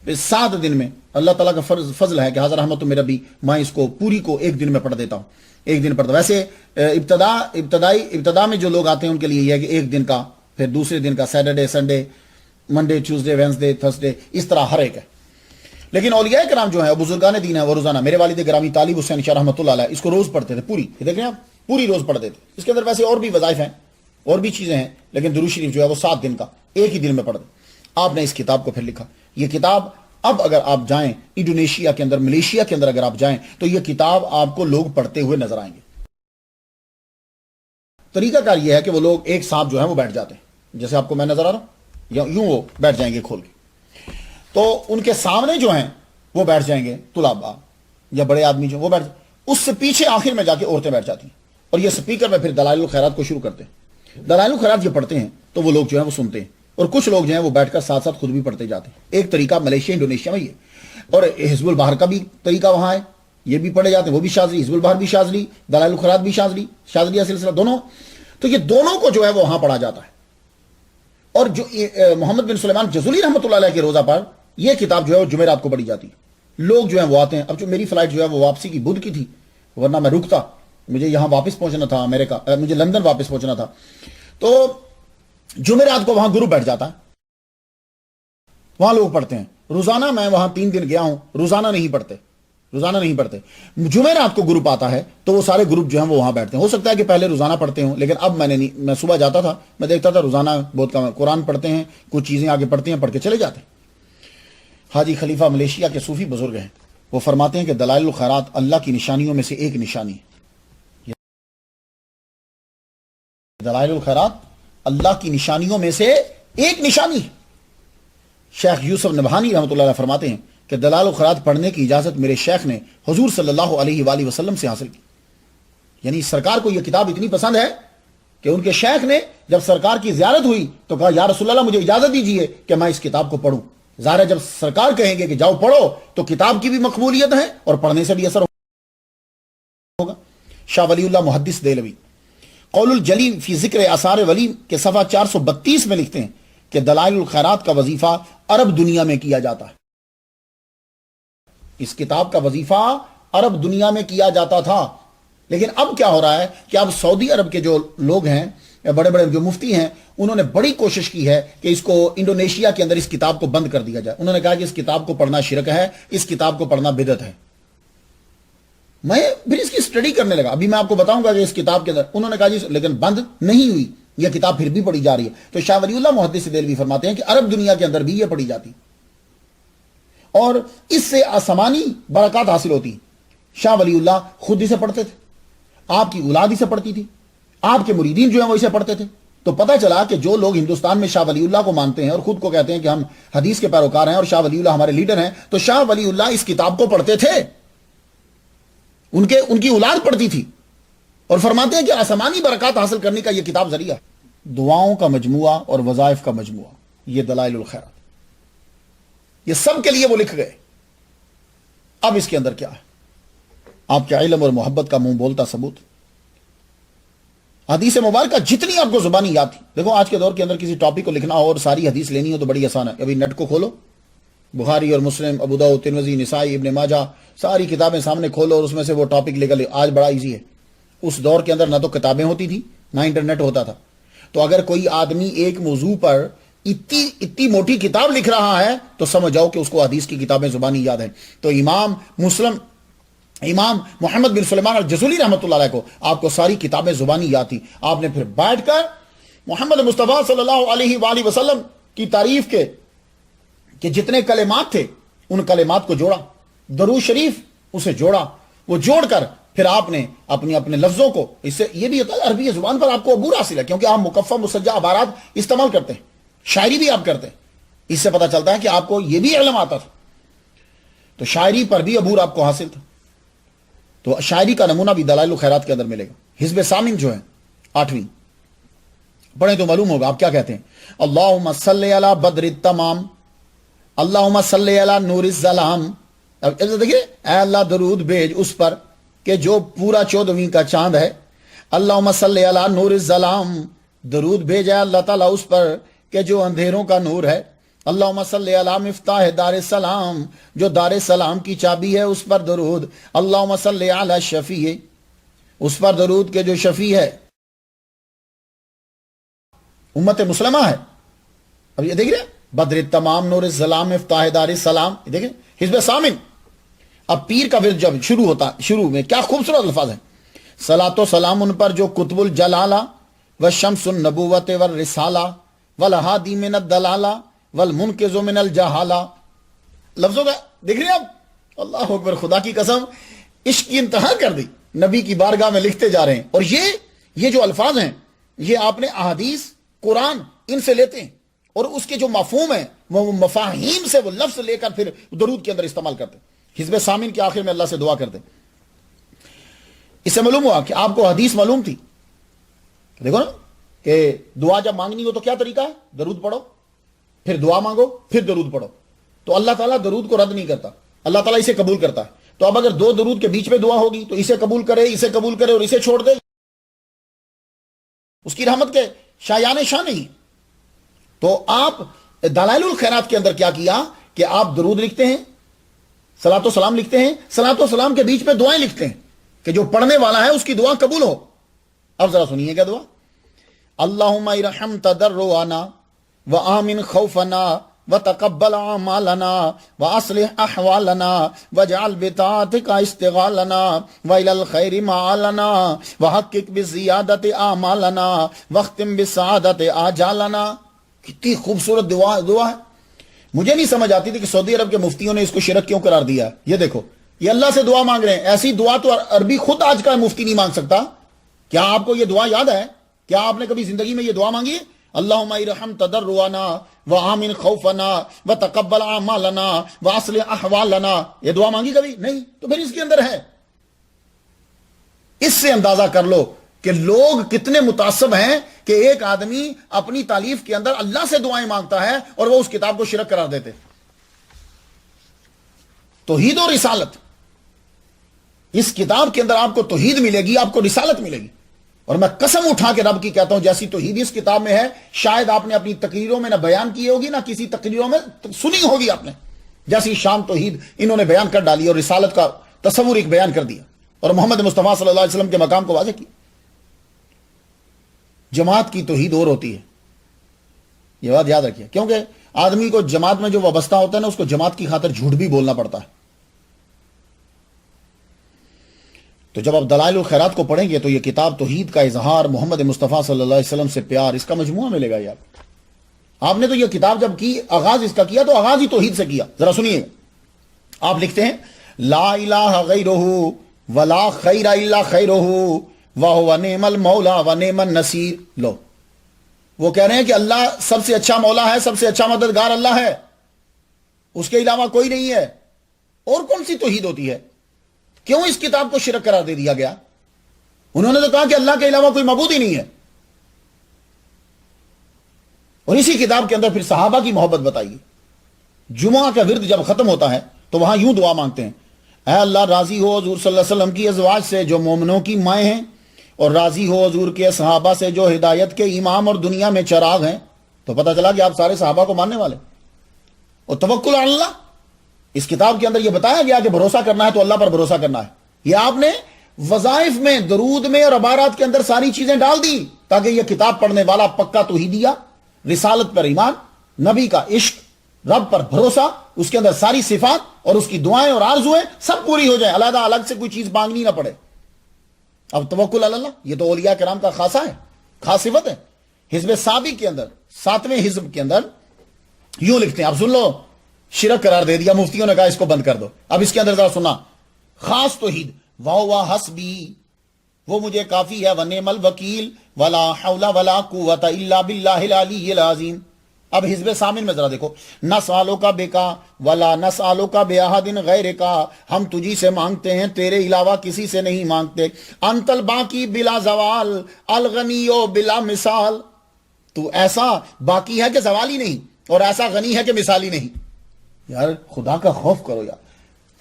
7 دن میں اللہ تعالیٰ کا فضل ہے کہ حضرت رحمت میرا بھی میں اس کو پوری کو ایک دن میں پڑھ دیتا ہوں. ایک دن پڑھتا. ویسے ابتدا میں جو لوگ آتے ہیں ان کے لیے یہ ہے کہ ایک دن کا، پھر دوسرے دن کا، Saturday, Sunday, Monday, Tuesday, Wednesday, Thursday, اس طرح ہر ایک ہے. لیکن اولیاء کرام جو ہیں، بزرگان دین ہیں، وہ روزانہ، میرے والد گرامی طالب حسین شاہ رحمۃ اللہ علیہ اس کو روز پڑھتے تھے. پوری، یہ دیکھ رہے ہیں آپ، پوری روز پڑھتے تھے. اس کے اندر ویسے اور بھی وظائف ہیں، اور بھی چیزیں ہیں، لیکن درود شریف جو ہے وہ 7 دن کا ایک ہی دن میں پڑھ دیں. آپ نے اس کتاب کو پھر لکھا. یہ کتاب اب اگر آپ جائیں انڈونیشیا کے اندر، ملیشیا کے اندر اگر آپ جائیں تو یہ کتاب آپ کو لوگ پڑھتے ہوئے نظر آئیں گے. طریقہ کار یہ ہے کہ وہ لوگ ایک ساتھ جو ہے وہ بیٹھ جاتے ہیں، جیسے آپ کو میں نظر آ رہا ہوں، یا یوں وہ بیٹھ جائیں گے کھول کے. تو ان کے سامنے جو ہیں وہ بیٹھ جائیں گے طلباء یا بڑے آدمی جو وہ بیٹھ، اس سے پیچھے آخر میں جا کے عورتیں بیٹھ جاتی ہیں، اور یہ سپیکر میں پھر دلائل الخیرات کو شروع کرتے ہیں. دلائل الخیرات جو پڑھتے ہیں تو وہ لوگ جو ہیں وہ سنتے ہیں، اور کچھ لوگ جو ہیں وہ بیٹھ کر ساتھ ساتھ خود بھی پڑھتے جاتے ہیں. ایک طریقہ ملیشیا، انڈونیشیا میں یہ، اور حزب البحر کا بھی طریقہ وہاں ہے، یہ بھی پڑھے جاتے ہیں. وہ بھی شاذلی، حزب البحر بھی شاذلی، دلائل الخیرات بھی شاذلی، شاذلیہ سلسلہ دونوں. تو یہ دونوں کو جو ہے وہ وہاں پڑھا جاتا ہے. اور جو محمد بن سلیمان جزولی رحمۃ اللہ علیہ کے روزہ پر یہ کتاب جو ہے وہ جمعرات کو پڑھی جاتی ہے. لوگ جو ہیں وہ آتے ہیں. اب جو میری فلائٹ جو ہے وہ واپسی کی بدھ کی تھی، ورنہ میں رکتا، مجھے یہاں واپس پہنچنا تھا امریکہ، مجھے لندن واپس پہنچنا تھا. تو جمعرات کو وہاں گروپ بیٹھ جاتا ہے، وہاں لوگ پڑھتے ہیں. روزانہ میں وہاں 3 دن گیا ہوں، روزانہ نہیں پڑھتے. جمعرات کو گروپ آتا ہے تو وہ سارے گروپ جو ہیں وہ وہاں بیٹھتے ہیں. ہو سکتا ہے کہ پہلے روزانہ پڑھتے ہوں، لیکن اب میں صبح جاتا تھا، میں دیکھتا تھا روزانہ بہت کم قرآن پڑھتے ہیں، کچھ چیزیں آگے پڑھتے ہیں، پڑھ کے چلے جاتے ہیں. حاجی خلیفہ ملیشیا کے صوفی بزرگ ہیں، وہ فرماتے ہیں کہ دلائل الخیرات اللہ کی نشانیوں میں سے ایک نشانی ہے. دلائل الخیرات اللہ کی نشانیوں میں سے ایک نشانی ہے. شیخ یوسف نبہانی رحمۃ اللہ علیہ فرماتے ہیں کہ دلائل الخیرات پڑھنے کی اجازت میرے شیخ نے حضور صلی اللہ علیہ وآلہ وسلم سے حاصل کی. یعنی سرکار کو یہ کتاب اتنی پسند ہے کہ ان کے شیخ نے جب سرکار کی زیارت ہوئی تو کہا یا رسول اللہ مجھے اجازت دیجئے کہ میں اس کتاب کو پڑھوں. ظاہر ہے جب سرکار کہیں گے کہ جاؤ پڑھو تو کتاب کی بھی مقبولیت ہے اور پڑھنے سے بھی اثر ہوگا. شاہ ولی اللہ محدث دہلوی قول الجلی فی ذکر آثار ولی کے صفحہ 432 میں لکھتے ہیں کہ دلائل الخیرات کا وظیفہ عرب دنیا میں کیا جاتا ہے. اس کتاب کا وظیفہ عرب دنیا میں کیا جاتا تھا. لیکن اب کیا ہو رہا ہے کہ اب سعودی عرب کے جو لوگ ہیں بڑے بڑے جو مفتی ہیں انہوں نے بڑی کوشش کی ہے کہ اس کو انڈونیشیا کے اندر اس کتاب کو بند کر دیا جائے. انہوں نے کہا کہ اس کتاب کو پڑھنا شرک ہے, اس کتاب کو پڑھنا بدعت ہے. میں پھر اس کی اسٹڈی کرنے لگا. ابھی میں آپ کو بتاؤں گا کہ اس کتاب کے اندر انہوں نے کہا جی لیکن بند نہیں ہوئی, یہ کتاب پھر بھی پڑھی جا رہی ہے. تو شاہ ولی اللہ محدث دہلوی فرماتے ہیں کہ عرب دنیا کے اندر بھی یہ پڑھی جاتی اور اس سے آسمانی برکات حاصل ہوتی. شاہ ولی اللہ خود اسے پڑھتے تھے, آپ کی اولاد اسے پڑھتی تھی, آپ کے مریدین جو ہیں وہ اسے پڑھتے تھے. تو پتہ چلا کہ جو لوگ ہندوستان میں شاہ ولی اللہ کو مانتے ہیں اور خود کو کہتے ہیں کہ ہم حدیث کے پیروکار ہیں اور شاہ ولی اللہ ہمارے لیڈر ہیں, تو شاہ ولی اللہ اس کتاب کو پڑھتے تھے, ان کی اولاد پڑھتی تھی اور فرماتے ہیں کہ آسمانی برکات حاصل کرنے کا یہ کتاب ذریعہ. دعاؤں کا مجموعہ اور وظائف کا مجموعہ, یہ دلائل الخیرات, یہ سب کے لیے وہ لکھ گئے. اب اس کے اندر کیا ہے؟ آپ کے علم اور محبت کا منہ بولتا ثبوت. حدیث مبارکہ جتنی آپ کو زبانی یاد تھی. دیکھو آج کے دور کے اندر کسی ٹاپک کو لکھنا ہو اور ساری حدیث لینی ہو تو بڑی آسان ہے. ابھی نیٹ کو کھولو, بخاری اور مسلم, ابو داؤد, ترمذی, نسائی, ابن ماجہ, ساری کتابیں سامنے کھولو اور اس میں سے وہ ٹاپک لے کر. آج بڑا ایزی ہے. اس دور کے اندر نہ تو کتابیں ہوتی تھی نہ انٹرنیٹ ہوتا تھا. تو اگر کوئی آدمی ایک موضوع پر اتنی موٹی کتاب لکھ رہا ہے تو سمجھ جاؤ کہ اس کو حدیث کی کتابیں زبانی یاد ہیں. تو امام محمد بن سلیمان الجزولی رحمۃ اللہ علیہ کو آپ کو ساری کتابیں زبانی یاد تھی. آپ نے پھر بیٹھ کر محمد مصطفیٰ صلی اللہ علیہ وآلہ وسلم کی تعریف کے کہ جتنے کلمات تھے ان کلمات کو جوڑا, درود شریف اسے جوڑا, وہ جوڑ کر پھر آپ نے اپنے لفظوں کو, اس سے یہ بھی ہوتا ہے عربی زبان پر آپ کو عبور حاصل ہے کیونکہ آپ مکفہ مسجع عبارات استعمال کرتے ہیں, شاعری بھی آپ کرتے ہیں. اس سے پتہ چلتا ہے کہ آپ کو یہ بھی علم آتا تھا. تو شاعری پر بھی عبور آپ کو حاصل تھا. تو شاعری کا نمونہ بھی دلائل الخیرات کے اندر ملے گا. حزب سامن جو ہے 8ویں پڑھیں تو معلوم ہوگا آپ کیا کہتے ہیں. اللہم صلی علی بدر التمام, اللہم صلی علی نور الظلام. اب دیکھیے, اے اللہ درود بھیج اس پر کہ جو پورا 14ویں کا چاند ہے. اللہم صلی علی نور الظلام, درود بھیجا اللہ تعالیٰ اس پر کہ جو اندھیروں کا نور ہے. اللہم صلی علی مفتاح دار السلام, جو دار السلام کی چابی ہے اس پر درود. اللہم صلی علی شفیع, اس پر درود کہ جو شفیع ہے, امت مسلمہ ہے. اب یہ دیکھ رہے بدر تمام نور الظلام مفتاح دار السلام, دیکھیں حزب سامن. اب پیر کا ورد جب شروع میں کیا خوبصورت الفاظ ہیں. صلاۃ و سلام ان پر جو قطب الجلالہ والشمس النبوت والرسالہ والہادی من الدلالہ والمنقذ من الجہالہ. لفظوں کا دیکھ رہے ہیں آپ, اللہ اکبر, خدا کی قسم عشق کی انتہا کر دی. نبی کی بارگاہ میں لکھتے جا رہے ہیں اور یہ جو الفاظ ہیں یہ آپ نے احادیث قرآن ان سے لیتے ہیں اور اس کے جو مفہوم ہیں وہ مفاہیم سے وہ لفظ لے کر پھر درود کے اندر استعمال کرتے ہیں. حزب سامن کے آخر میں اللہ سے دعا کرتے ہیں. اس سے معلوم ہوا کہ آپ کو حدیث معلوم تھی. دیکھو نا کہ دعا جب مانگنی ہو تو کیا طریقہ ہے, درود پڑھو, پھر دعا مانگو, پھر درود پڑھو. تو اللہ تعالیٰ درود کو رد نہیں کرتا, اللہ تعالیٰ اسے قبول کرتا ہے. تو اب اگر دو درود کے بیچ میں دعا ہوگی تو اسے قبول کرے اور اسے چھوڑ دے, اس کی رحمت کے شایان شان نہیں. تو آپ دلائل الخیرات کے اندر کیا کیا کہ آپ درود لکھتے ہیں, صلاۃ و سلام لکھتے ہیں, صلاۃ و سلام کے بیچ میں دعائیں لکھتے ہیں کہ جو پڑھنے والا ہے اس کی دعا قبول ہو. اب ذرا سنیے کیا دعا. اللہم ارحم تضرعنا وآمن خوفنا وتقبل اعمالنا واصلح احوالنا واجعل بطاعتك اشتغالنا والى الخير معالنا وحقق بالزیادت اعمالنا واختم بالسعادت آجالنا. کتنی خوبصورت دعا ہے. مجھے نہیں سمجھ آتی تھی کہ سعودی عرب کے مفتیوں نے اس کو شرک کیوں قرار دیا. یہ دیکھو, یہ اللہ سے دعا مانگ رہے ہیں. ایسی دعا تو عربی خود آج کا مفتی نہیں مانگ سکتا. کیا آپ کو یہ دعا یاد ہے؟ کیا آپ نے کبھی زندگی میں یہ دعا مانگی ہے؟ اللہم ارحم تضرعنا وآمن خوفنا وتقبل اعمالنا واصلح احوالنا. یہ دعا مانگی کبھی نہیں؟ تو پھر اس کے اندر ہے اس سے اندازہ کر لو کہ لوگ کتنے متعصب ہیں کہ ایک آدمی اپنی تالیف کے اندر اللہ سے دعائیں مانگتا ہے اور وہ اس کتاب کو شرک قرار دیتے. توحید و رسالت، اس کتاب کے اندر آپ کو توحید ملے گی، آپ کو رسالت ملے گی. اور میں قسم اٹھا کے رب کی کہتا ہوں جیسی توحید اس کتاب میں ہے شاید آپ نے اپنی تقریروں میں نہ بیان کی ہوگی نہ کسی تقریروں میں سنی ہوگی آپ نے. جیسی شان توحید انہوں نے بیان کر ڈالی اور رسالت کا تصور ایک بیان کر دیا اور محمد مصطفیٰ صلی اللہ علیہ وسلم کے مقام کو واضح کیا. جماعت کی توحید اور ہوتی ہے، یہ بات یاد رکھیے، کیونکہ آدمی کو جماعت میں جو وابستہ ہوتا ہے نا اس کو جماعت کی خاطر جھوٹ بھی بولنا پڑتا ہے. تو جب آپ دلائل الخیرات کو پڑھیں گے تو یہ کتاب توحید کا اظہار، محمد مصطفیٰ صلی اللہ علیہ وسلم سے پیار، اس کا مجموعہ ملے گا. یار آپ نے تو یہ کتاب جب کی آغاز اس کا کیا تو آغاز ہی توحید سے کیا. ذرا سنیے، آپ لکھتے ہیں لا الہ غیرہ ولا خیر الا خیرہ وہو نعم المولا و نعم النصیر. لو وہ کہہ رہے ہیں کہ اللہ سب سے اچھا مولا ہے، سب سے اچھا مددگار اللہ ہے، اس کے علاوہ کوئی نہیں ہے. اور کون سی توحید ہوتی ہے؟ کیوں اس کتاب کو شرک قرار دے دیا گیا؟ انہوں نے تو کہا کہ اللہ کے علاوہ کوئی معبود ہی نہیں ہے. اور اسی کتاب کے اندر پھر صحابہ کی محبت بتائی. جمعہ کا ورد جب ختم ہوتا ہے تو وہاں یوں دعا مانگتے ہیں، اے اللہ راضی ہو حضور صلی اللہ علیہ وسلم کی ازواج سے جو مومنوں کی مائیں ہیں، اور راضی ہو حضور کے صحابہ سے جو ہدایت کے امام اور دنیا میں چراغ ہیں. تو پتہ چلا کہ آپ سارے صحابہ کو ماننے والے. اور توکل علی اللہ، اس کتاب کے اندر یہ بتایا گیا کہ بھروسہ کرنا ہے تو اللہ پر بھروسہ کرنا ہے. یہ آپ نے وظائف میں، درود میں اور عبارات کے اندر ساری چیزیں ڈال دی تاکہ یہ کتاب پڑھنے والا پکا توحیدیہ، رسالت پر ایمان، نبی کا عشق، رب پر بھروسہ، اس کے اندر ساری صفات اور اس کی دعائیں اور آرزویں سب پوری ہو جائیں، علیحدہ الگ سے کوئی چیز مانگنی نہ پڑے. اب توکل علی اللہ یہ تو اولیاء کرام کا خاصہ ہے، خاص صفت ہے. حزب سابق کے اندر 7ویں حزب کے اندر یوں لکھتے ہیں، اب سن لو، شرک قرار دے دیا، مفتیوں نے کہا اس کو بند کر دو. اب اس کے اندر ذرا سننا، خاص توحید، وَهُوَ حَسْبِي، وہ مجھے کافی ہے، وَنِعْمَ الْوَكِيلُ وَلَا حَوْلَ وَلَا قُوَّةَ إِلَّا بِاللَّهِ الْعَلِيِّ الْعَظِيمِ. اب حزب سامن میں ذرا دیکھو، نَسْأَلُكَ بِكَ وَلَا نَسْأَلُكَ بِأَحَدٍ غَيْرِكَ، ہم تجھی سے مانگتے ہیں، تیرے علاوہ کسی سے نہیں مانگتے. أَنْتَ الْبَاقِي بِلَا زَوَالٍ الْغَنِيُّ بِلَا مِثَالٍ، تو ایسا باقی ہے کہ زوال ہی نہیں اور ایسا غنی ہے کہ مثال ہی نہیں. یار خدا کا خوف کرو یار،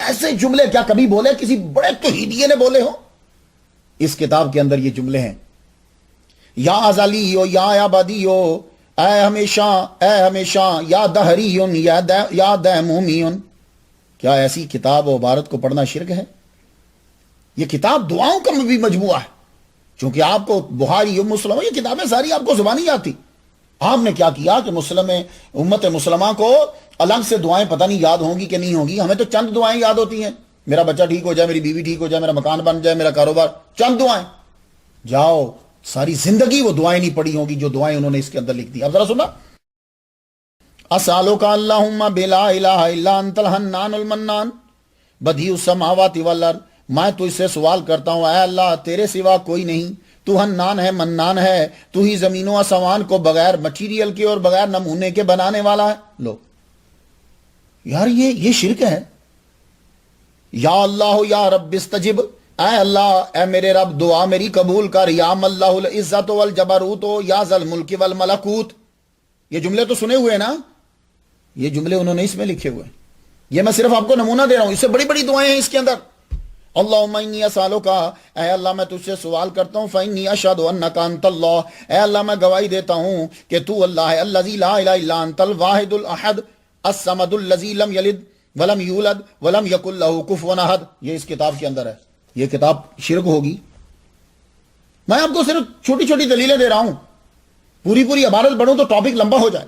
ایسے جملے کیا کبھی بولے کسی بڑے توحیدیے نے بولے ہو؟ اس کتاب کے اندر یہ جملے ہیں، یا ازلی ہو یا ابدی ہو، اے ہمیشہ یا دہری یا دائمومی. کیا ایسی کتاب و عبارت کو پڑھنا شرک ہے؟ یہ کتاب دعاؤں کا بھی مجموعہ ہے، چونکہ آپ کو بخاری و مسلم یہ کتابیں ساری آپ کو زبانی یاد تھی. آپ نے کیا کیا کہ امت مسلمہ کو الگ سے دعائیں پتہ نہیں یاد ہوں گی کہ نہیں ہوں گی. ہمیں تو چند دعائیں یاد ہوتی ہیں، میرا بچہ ٹھیک ہو جائے، میری بیوی ٹھیک ہو جائے، میرا مکان بن جائے، میرا کاروبار، چند دعائیں. جاؤ ساری زندگی وہ دعائیں نہیں پڑھی ہوں گی جو دعائیں انہوں نے اس کے اندر لکھ دی. اب ذرا سنا، اسالک اللہم بلا الہ الا انت الحنان المنان بدیع السماوات والارض، میں تو اس سے سوال کرتا ہوں اے اللہ تیرے سوا کوئی نہیں، تو حنان ہے، منان ہے، تو ہی زمین و آسمان کو بغیر مٹیریل کے اور بغیر نمونے کے بنانے والا ہے. لو یار یہ شرک ہے. یا اللہ یا رب استجب، اے اللہ اے میرے رب دعا میری قبول کر. یا اللہ العزت والجبروت یا ذل ملک والملکوت. یہ جملے تو سنے ہوئے نا، یہ جملے انہوں نے اس میں لکھے ہوئے. یہ میں صرف آپ کو نمونہ دے رہا ہوں، اس سے بڑی بڑی دعائیں ہیں اس کے اندر. اللہم انی اسالک، اے اللہ میں تجھ سے سوال کرتا ہوں، فانی اشہد انک انت اللہ، اے اللہ میں گواہی دیتا ہوں کہ تو اللہ ہے، الذی لا الہ الا انت الواحد الاحد الصمد الذی لم یلد ولم یولد ولم یکن لہ کفوا احد. یہ اس کتاب کے اندر ہے. یہ کتاب شرک ہوگی؟ میں آپ کو صرف چھوٹی چھوٹی دلیلیں دے رہا ہوں، پوری عبارت پڑھوں تو ٹاپک لمبا ہو جائے.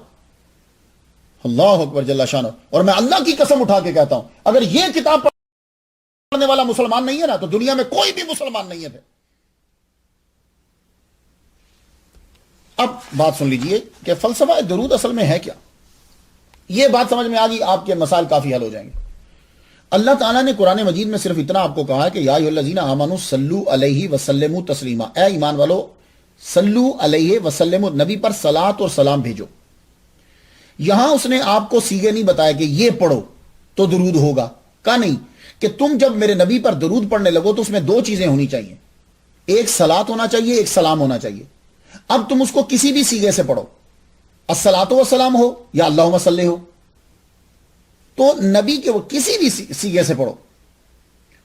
اللہ اکبر جل شانہ. اور میں اللہ کی قسم اٹھا کے کہتا ہوں اگر یہ کتاب پڑھنے والا مسلمان نہیں ہے نا تو دنیا میں کوئی بھی مسلمان نہیں ہے. اب بات سن لیجئے کہ فلسفہ درود اصل میں ہے کیا. یہ بات سمجھ میں آ گئی، آپ کے مسائل کافی حل ہو جائیں گے. اللہ تعالیٰ نے قرآن مجید میں صرف اتنا آپ کو کہا ہے کہ یا ایھا الذین آمنوا صلوا علیہ وسلموا تسلیما، اے ایمان والو صلو علیہ وسلموا، نبی پر صلاۃ اور سلام بھیجو. یہاں اس نے آپ کو سیغے نہیں بتایا کہ یہ پڑھو تو درود ہوگا، کہا نہیں کہ تم جب میرے نبی پر درود پڑھنے لگو تو اس میں دو چیزیں ہونی چاہیے. ایک صلاۃ ہونا چاہیے، ایک سلام ہونا چاہیے. اب تم اس کو کسی بھی سیغے سے پڑھو، الصلاۃ والسلام ہو یا اللہم صلی ہو، تو نبی کے وہ کسی بھی سیغے سے پڑھو،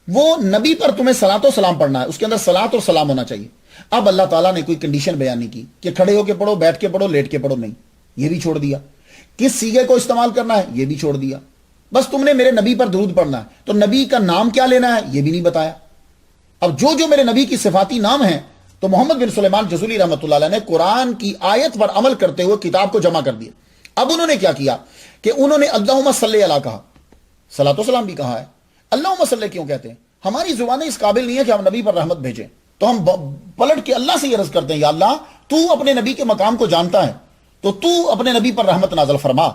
وہ نبی پر تمہیں صلاۃ و سلام پڑھنا ہے، اس کے اندر صلاۃ اور سلام ہونا چاہیے. اب اللہ تعالیٰ نے کوئی کنڈیشن بیان نہیں کی کہ کھڑے ہو کے پڑھو، بیٹھ کے پڑھو، لیٹ کے پڑھو، نہیں، یہ بھی چھوڑ دیا. کس سیغے کو استعمال کرنا ہے یہ بھی چھوڑ دیا. بس تم نے میرے نبی پر درود پڑھنا ہے، تو نبی کا نام کیا لینا ہے یہ بھی نہیں بتایا. اب جو میرے نبی کی صفاتی نام ہیں، تو محمد بن سلیمان جزولی رحمۃ اللہ علیہ نے قرآن کی آیت پر عمل کرتے ہوئے کتاب کو جمع کر دیا. اب انہوں نے کیا کیا کہ انہوں نے اللہم صلی علی کہا، صلاۃ و سلام بھی کہا ہے. اللہم صلی کیوں کہتے ہیں؟ ہماری زبانیں اس قابل نہیں ہے کہ ہم نبی پر رحمت بھیجیں، تو ہم پلٹ کے اللہ سے یہ عرض کرتے ہیں، یا اللہ تو اپنے نبی کے مقام کو جانتا ہے، تو اپنے نبی پر رحمت نازل فرما.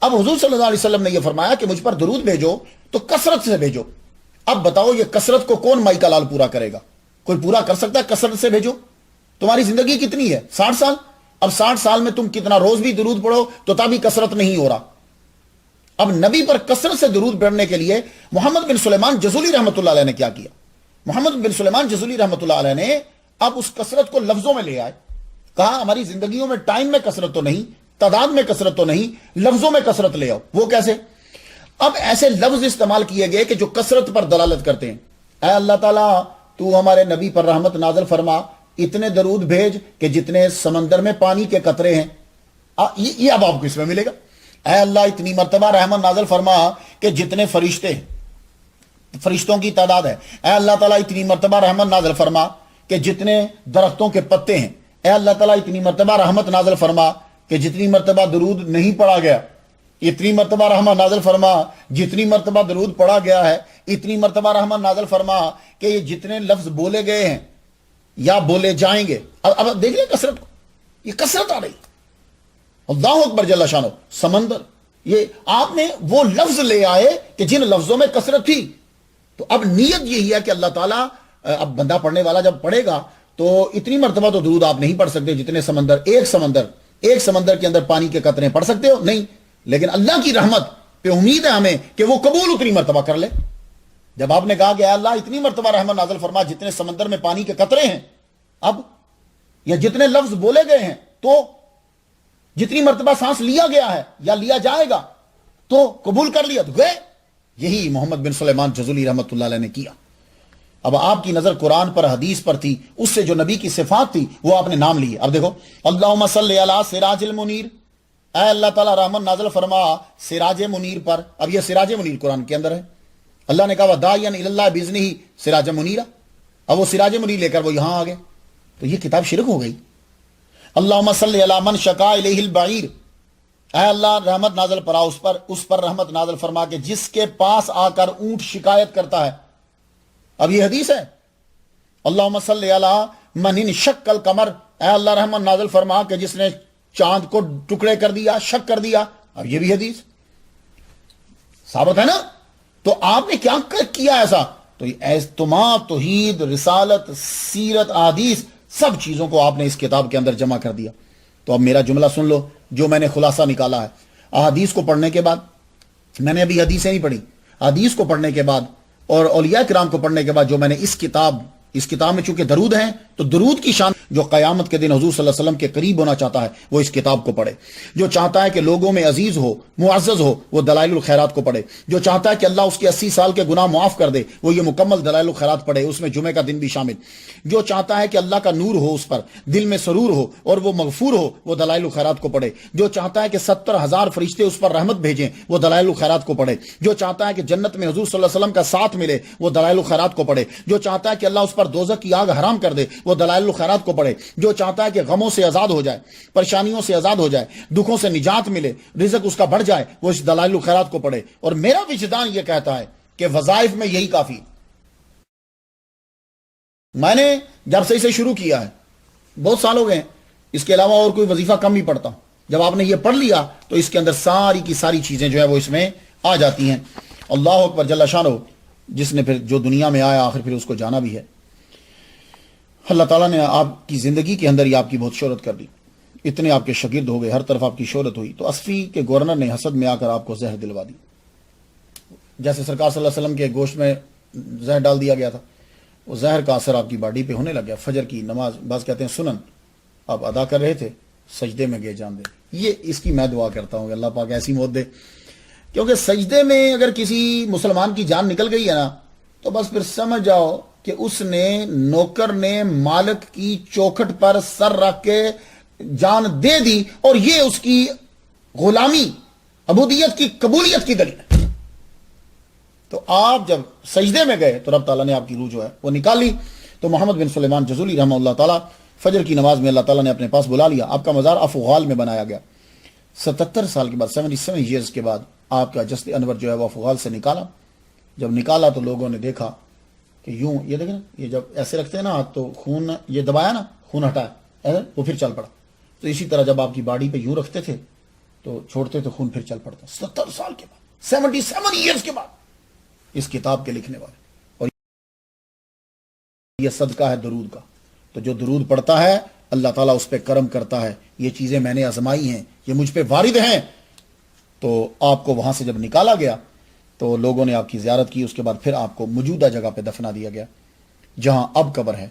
اب حضور صلی اللہ علیہ وسلم نے یہ فرمایا کہ مجھ پر درود بھیجو تو کثرت سے بھیجو. اب بتاؤ یہ کثرت کو کون مائی کا لال پورا کرے گا؟ کوئی پورا کر سکتا ہے کثرت سے بھیجو؟ تمہاری زندگی کتنی ہے؟ 60 سال. اب 60 سال میں تم کتنا روز بھی درود پڑھو تو تبھی کثرت نہیں ہو رہا. اب نبی پر کثرت سے درود پڑھنے کے لیے محمد بن سلیمان جزولی رحمۃ اللہ علیہ نے کیا کیا؟ محمد بن سلیمان جزولی رحمۃ اللہ علیہ نے اب اس کثرت کو لفظوں میں لے آئے. کہا ہماری زندگیوں میں ٹائم میں کثرت تو نہیں، تعداد میں کثرت تو نہیں، لفظوں میں کثرت لے آؤ. وہ کیسے؟ اب ایسے لفظ استعمال کیے گئے کہ جو کثرت پر دلالت کرتے ہیں. اے اللہ تعالیٰ تو ہمارے نبی پر رحمت نازل فرما، اتنے درود بھیج کہ جتنے سمندر میں پانی کے قطرے ہیں. یہ اب آپ کو اس میں ملے گا. اے اللہ اتنی مرتبہ رحمت نازل فرما کہ جتنے فرشتے ہیں، فرشتوں کی تعداد ہے. اے اللہ تعالیٰ اتنی مرتبہ رحمت نازل فرما کہ جتنے درختوں کے پتے ہیں. اے اللہ تعالیٰ اتنی مرتبہ رحمت نازل فرما کہ جتنی مرتبہ درود نہیں پڑھا گیا. اتنی مرتبہ رحمت نازل فرما جتنی مرتبہ درود پڑھا گیا ہے. اتنی مرتبہ رحمت نازل فرما کہ یہ جتنے لفظ بولے گئے ہیں یا بولے جائیں گے. اب دیکھ لیں کثرت کو، یہ کثرت آ رہی. اللہ اکبر جل شانہ. سمندر، یہ آپ نے وہ لفظ لے آئے کہ جن لفظوں میں کثرت تھی. تو اب نیت یہی ہے کہ اللہ تعالیٰ، اب بندہ پڑھنے والا جب پڑھے گا تو اتنی مرتبہ تو درود آپ نہیں پڑھ سکتے جتنے ایک سمندر کے اندر پانی کے قطرے پڑھ سکتے ہو نہیں. لیکن اللہ کی رحمت پہ امید ہے ہمیں کہ وہ قبول اتنی مرتبہ کر لے. جب آپ نے کہا کہ اے اللہ اتنی مرتبہ رحمت نازل فرما جتنے سمندر میں پانی کے قطرے ہیں، اب یا جتنے لفظ بولے گئے ہیں، تو جتنی مرتبہ سانس لیا گیا ہے یا لیا جائے گا تو قبول کر لیا تو گئے. یہی محمد بن سلیمان جزولی رحمت اللہ علیہ نے کیا. اب آپ کی نظر قرآن پر، حدیث پر تھی، اس سے جو نبی کی صفات تھی وہ آپ نے نام لیے. اب دیکھو، اللہم صلی علی سراج المنیر، اے اللہ تعالیٰ رحمت نازل فرما سراج منیر پر. اب یہ سراج منیر قرآن کے اندر ہے. اللہ نے کہا داعیا الی اللہ باذنہ سراج منیرا. اب وہ سراج منیر لے کر وہ یہاں آ گئے تو یہ کتاب شرک ہو گئی. اللہم صلی علی من شکا الیہ البعیر، اے اللہ رحمت نازل فرما اس پر رحمت نازل فرما کہ جس کے پاس آ کر اونٹ شکایت کرتا ہے. اب یہ حدیث ہے. اللہم صلی علی من انشق القمر، اے اللہ رحمت نازل فرما کہ جس نے چاند کو ٹکڑے کر دیا، شک کر دیا. اب یہ بھی حدیث ثابت ہے نا. تو آپ نے کیا کیا ایسا؟ تو تمام توحید، رسالت، سیرت، احادیث، سب چیزوں کو آپ نے اس کتاب کے اندر جمع کر دیا. تو اب میرا جملہ سن لو جو میں نے خلاصہ نکالا ہے. احادیث کو پڑھنے کے بعد، میں نے ابھی حدیثیں نہیں پڑھی، حدیث کو پڑھنے کے بعد اور اولیاء کرام کو پڑھنے کے بعد جو میں نے اس کتاب میں چونکہ درود ہیں تو درود کی شان جو قیامت کے دن حضور صلی اللہ علیہ وسلم کے قریب ہونا چاہتا ہے وہ اس کتاب کو پڑھے. جو چاہتا ہے کہ لوگوں میں عزیز ہو، معزز ہو، وہ دلائل الخیرات کو پڑھے. جو چاہتا ہے کہ اللہ اس کے 80 سال کے گناہ معاف کر دے وہ یہ مکمل دلائل الخیرات پڑھے، اس میں جمعہ کا دن بھی شامل. جو چاہتا ہے کہ اللہ کا نور ہو، اس پر دل میں سرور ہو اور وہ مغفور ہو، وہ دلائل الخیرات کو پڑھے. جو چاہتا ہے کہ 70,000 فرشتے اس پر رحمت بھیجیں وہ دلائل الخیرات کو پڑھے. جو چاہتا ہے کہ جنت میں حضور صلی اللہ علیہ وسلم کا ساتھ ملے وہ دلائل الخیرات کو پڑھے. جو چاہتا ہے کہ اللہ اس پر دوزخ کی آگ حرام کر دے وہ دلائل الخیرات کو پڑھے. جو چاہتا ہے کہ غموں سے آزاد ہو جائے، پریشانیوں سے آزاد ہو جائے، دکھوں سے نجات ملے، رزق اس کا بڑھ جائے، وہ اس دلائل الخیرات کو پڑھے. اور میرا وجدان یہ کہتا ہے کہ وظائف میں یہی کافی. میں نے جب سے اسے شروع کیا ہے بہت سال ہو گئے، اس کے علاوہ اور کوئی وظیفہ کم ہی پڑھتا ہوں. جب آپ نے یہ پڑھ لیا تو اس کے اندر ساری کی ساری چیزیں جو ہے وہ اس میں آ جاتی ہیں. اللہ اکبر جل شانہ. جس نے پھر جو دنیا میں آیا آخر پھر اس کو جانا بھی ہے. اللہ تعالیٰ نے آپ کی زندگی کے اندر ہی آپ کی بہت شہرت کر دی، اتنے آپ کے شاگرد ہو گئے، ہر طرف آپ کی شہرت ہوئی. تو اصفی کے گورنر نے حسد میں آ کر آپ کو زہر دلوا دی. جیسے سرکار صلی اللہ علیہ وسلم کے گوشت میں زہر ڈال دیا گیا تھا، وہ زہر کا اثر آپ کی باڈی پہ ہونے لگ گیا. فجر کی نماز بعض کہتے ہیں سنن آپ ادا کر رہے تھے, سجدے میں گئے جان دے. یہ اس کی میں دعا کرتا ہوں کہ اللہ پاک ایسی موت دے, کیونکہ سجدے میں اگر کسی مسلمان کی جان نکل گئی ہے نا تو بس پھر سمجھ جاؤ کہ اس نے نوکر نے مالک کی چوکھٹ پر سر رکھ کے جان دے دی, اور یہ اس کی غلامی عبودیت کی قبولیت کی دلیل ہے. تو آپ جب سجدے میں گئے تو رب تعالیٰ نے آپ کی روح جو ہے وہ نکالی. تو محمد بن سلیمان جزولی رحمہ اللہ تعالیٰ فجر کی نماز میں اللہ تعالیٰ نے اپنے پاس بلا لیا. آپ کا مزار افغال میں بنایا گیا. 77 سال کے بعد 77 ایئرز کے بعد آپ کا جسد انور جو ہے وہ افغال سے نکالا. جب نکالا تو لوگوں نے دیکھا کہ یوں, یہ دیکھیں نا, یہ جب ایسے رکھتے ہیں نا ہاتھ تو خون یہ دبایا نا, خون ہٹایا وہ پھر چل پڑا. تو اسی طرح جب آپ کی باڈی پہ یوں رکھتے تھے تو چھوڑتے تو خون پھر چل پڑتا. 70 سال کے بعد 77 ایئرز کے بعد اس کتاب کے لکھنے والے. اور یہ صدقہ ہے درود کا. تو جو درود پڑھتا ہے اللہ تعالیٰ اس پہ کرم کرتا ہے. یہ چیزیں میں نے آزمائی ہیں, یہ مجھ پہ وارد ہیں. تو آپ کو وہاں سے جب نکالا گیا تو لوگوں نے آپ کی زیارت کی. اس کے بعد پھر آپ کو موجودہ جگہ پہ دفنا دیا گیا جہاں اب قبر ہے.